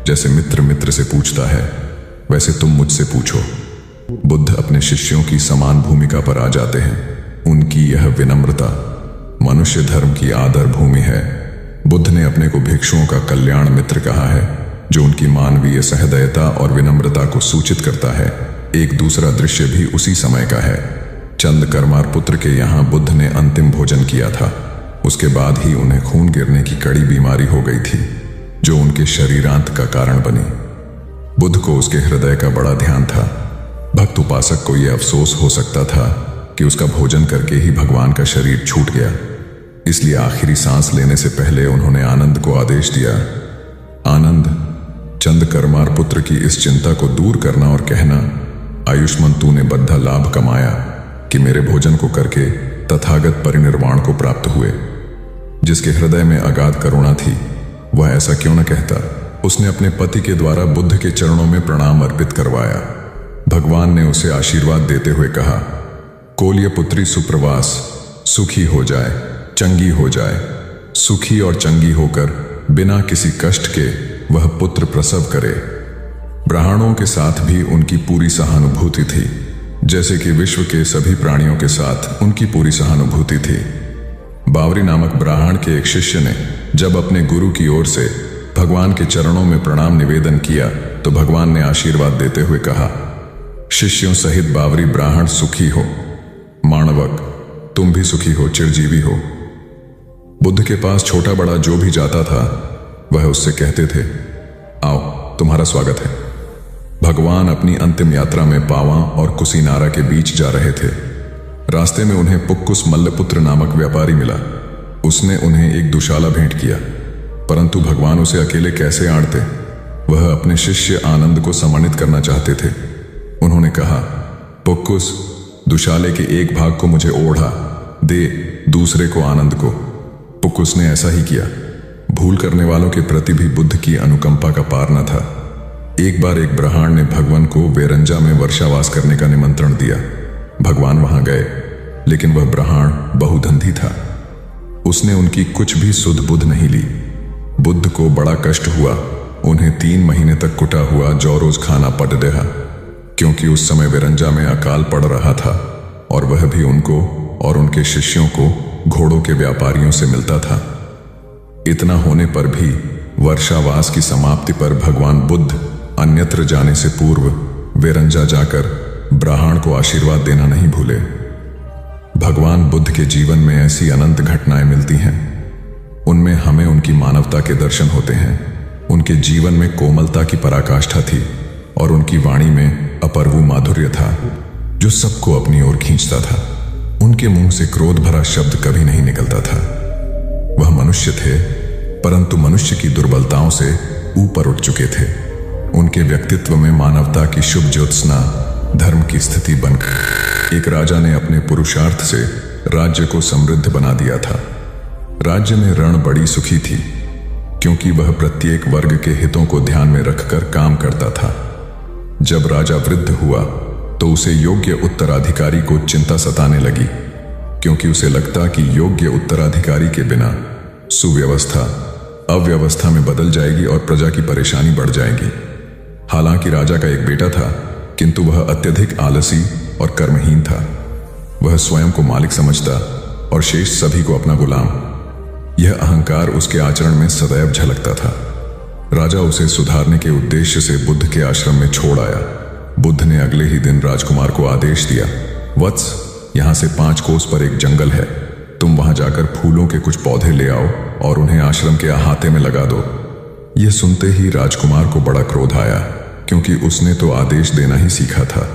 जैसे मित्र मित्र से पूछता है, वैसे तुम मुझसे पूछो। बुद्ध अपने शिष्यों की समान भूमिका पर आ जाते हैं। उनकी यह विनम्रता मनुष्य धर्म की आदर भूमि है। बुद्ध ने अपने को भिक्षुओं का कल्याण मित्र कहा है, जो उनकी मानवीय सहृदयता और विनम्रता को सूचित करता है। एक दूसरा दृश्य भी उसी समय का है। चंद कर्मार पुत्र के यहाँ बुद्ध ने अंतिम भोजन किया था। उसके बाद ही उन्हें खून गिरने की कड़ी बीमारी हो गई थी, जो उनके शरीरांत का कारण बनी। बुद्ध को उसके हृदय का बड़ा ध्यान था। भक्त उपासक को यह अफसोस हो सकता था कि उसका भोजन करके ही भगवान का शरीर छूट गया। इसलिए आखिरी सांस लेने से पहले उन्होंने आनंद को आदेश दिया, आनंद, चंद कर्मार पुत्र की इस चिंता को दूर करना और कहना, आयुष्मान तूने बद्धा लाभ कमाया कि मेरे भोजन को करके तथागत परिनिर्वाण को प्राप्त हुए। जिसके हृदय में अगाध करुणा थी, वह ऐसा क्यों न कहता। उसने अपने पति के द्वारा बुद्ध के चरणों में प्रणाम अर्पित करवाया। भगवान ने उसे आशीर्वाद देते हुए कहा, कोल्य पुत्री सुप्रवास, सुखी हो जाए, चंगी हो जाए। सुखी और चंगी होकर बिना किसी कष्ट के वह पुत्र प्रसव करे। ब्राह्मणों के साथ भी उनकी पूरी सहानुभूति थी, जैसे कि विश्व के सभी प्राणियों के साथ उनकी पूरी सहानुभूति थी। बावरी नामक ब्राह्मण के एक शिष्य ने जब अपने गुरु की ओर से भगवान के चरणों में प्रणाम निवेदन किया तो भगवान ने आशीर्वाद देते हुए कहा, शिष्यों सहित बावरी ब्राह्मण सुखी हो। माणवक, तुम भी सुखी हो, चिरजीवी हो। बुद्ध के पास छोटा बड़ा जो भी जाता था वह उससे कहते थे, आओ तुम्हारा स्वागत है। भगवान अपनी अंतिम यात्रा में पावा और कुशीनारा के बीच जा रहे थे। रास्ते में उन्हें पुक्कुस मल्लपुत्र नामक व्यापारी मिला। उसने उन्हें एक दुशाला भेंट किया, परंतु भगवान उसे अकेले कैसे आड़ते। वह अपने शिष्य आनंद को सम्मानित करना चाहते थे। उन्होंने कहा, पुक्कुस, दुशाले के एक भाग को मुझे ओढ़ा दे, दूसरे को आनंद को। पुक्कुस ने ऐसा ही किया। भूल करने वालों के प्रति भी बुद्ध की अनुकंपा का पार न था। एक बार एक ब्राह्मण ने भगवान को वेरंजा में वर्षावास करने का निमंत्रण दिया। भगवान वहां गए, लेकिन वह ब्राह्मण बहुधंधी था। उसने उनकी कुछ भी सुध बुध नहीं ली। बुद्ध को बड़ा कष्ट हुआ। उन्हें 3 महीने तक कुटा हुआ जौ रोज खाना पड़ रहा, क्योंकि उस समय वेरंजा में अकाल पड़ रहा था और वह भी उनको और उनके शिष्यों को घोड़ों के व्यापारियों से मिलता था। इतना होने पर भी वर्षावास की समाप्ति पर भगवान बुद्ध अन्यत्र जाने से पूर्व वेरंजा जाकर ब्राह्मण को आशीर्वाद देना नहीं भूले। भगवान बुद्ध के जीवन में ऐसी अनंत घटनाएं मिलती हैं। उनमें हमें उनकी मानवता के दर्शन होते हैं। उनके जीवन में कोमलता की पराकाष्ठा थी और उनकी वाणी में अपूर्व माधुर्य था जो सबको अपनी ओर खींचता था। उनके मुंह से क्रोध भरा शब्द कभी नहीं निकलता था। वह मनुष्य थे, परंतु मनुष्य की दुर्बलताओं से ऊपर उठ चुके थे। उनके व्यक्तित्व में मानवता की शुभ ज्योत्सना धर्म की स्थिति बनकर एक राजा ने अपने पुरुषार्थ से राज्य को समृद्ध बना दिया था। राज्य में रण बड़ी सुखी थी, क्योंकि वह प्रत्येक वर्ग के हितों को ध्यान में रखकर काम करता था। जब राजा वृद्ध हुआ तो उसे योग्य उत्तराधिकारी को चिंता सताने लगी, क्योंकि उसे लगता कि योग्य उत्तराधिकारी के बिना सुव्यवस्था अव्यवस्था में बदल जाएगी और प्रजा की परेशानी बढ़ जाएगी। हालांकि राजा का एक बेटा था, किंतु वह अत्यधिक आलसी और कर्महीन था। वह स्वयं को मालिक समझता और शेष सभी को अपना गुलाम। यह अहंकार उसके आचरण में सदैव झलकता था। राजा उसे सुधारने के उद्देश्य से बुद्ध के आश्रम में छोड़ आया। बुद्ध ने अगले ही दिन राजकुमार को आदेश दिया, वत्स, यहां से 5 कोस पर एक जंगल है। तुम वहां जाकर फूलों के कुछ पौधे ले आओ और उन्हें आश्रम के अहाते में लगा दो। यह सुनते ही राजकुमार को बड़ा क्रोध आया, क्योंकि उसने तो आदेश देना ही सीखा था।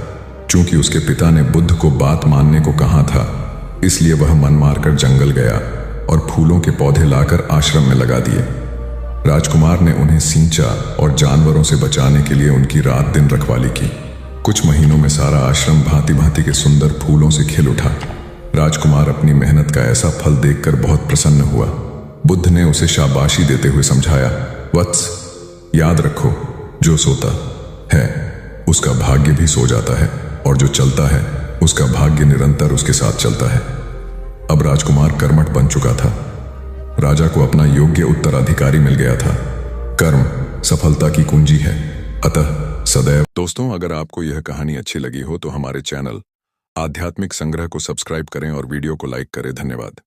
चूंकि उसके पिता ने बुद्ध को बात मानने को कहा था, इसलिए वह मन मारकर जंगल गया और फूलों के पौधे लाकर आश्रम में लगा दिए। राजकुमार ने उन्हें सींचा और जानवरों से बचाने के लिए उनकी रात दिन रखवाली की। कुछ महीनों में सारा आश्रम भांति भांति के सुंदर फूलों से खिल उठा। राजकुमार अपनी मेहनत का ऐसा फल देखकर बहुत प्रसन्न हुआ। बुद्ध ने उसे शाबाशी देते हुए समझाया, वत्स, याद रखो, जो सोता है उसका भाग्य भी सो जाता है, और जो चलता है उसका भाग्य निरंतर उसके साथ चलता है। अब राजकुमार कर्मठ बन चुका था। राजा को अपना योग्य उत्तराधिकारी मिल गया था। कर्म सफलता की कुंजी है, अतः सदैव। दोस्तों, अगर आपको यह कहानी अच्छी लगी हो तो हमारे चैनल आध्यात्मिक संग्रह को सब्सक्राइब करें और वीडियो को लाइक करें। धन्यवाद।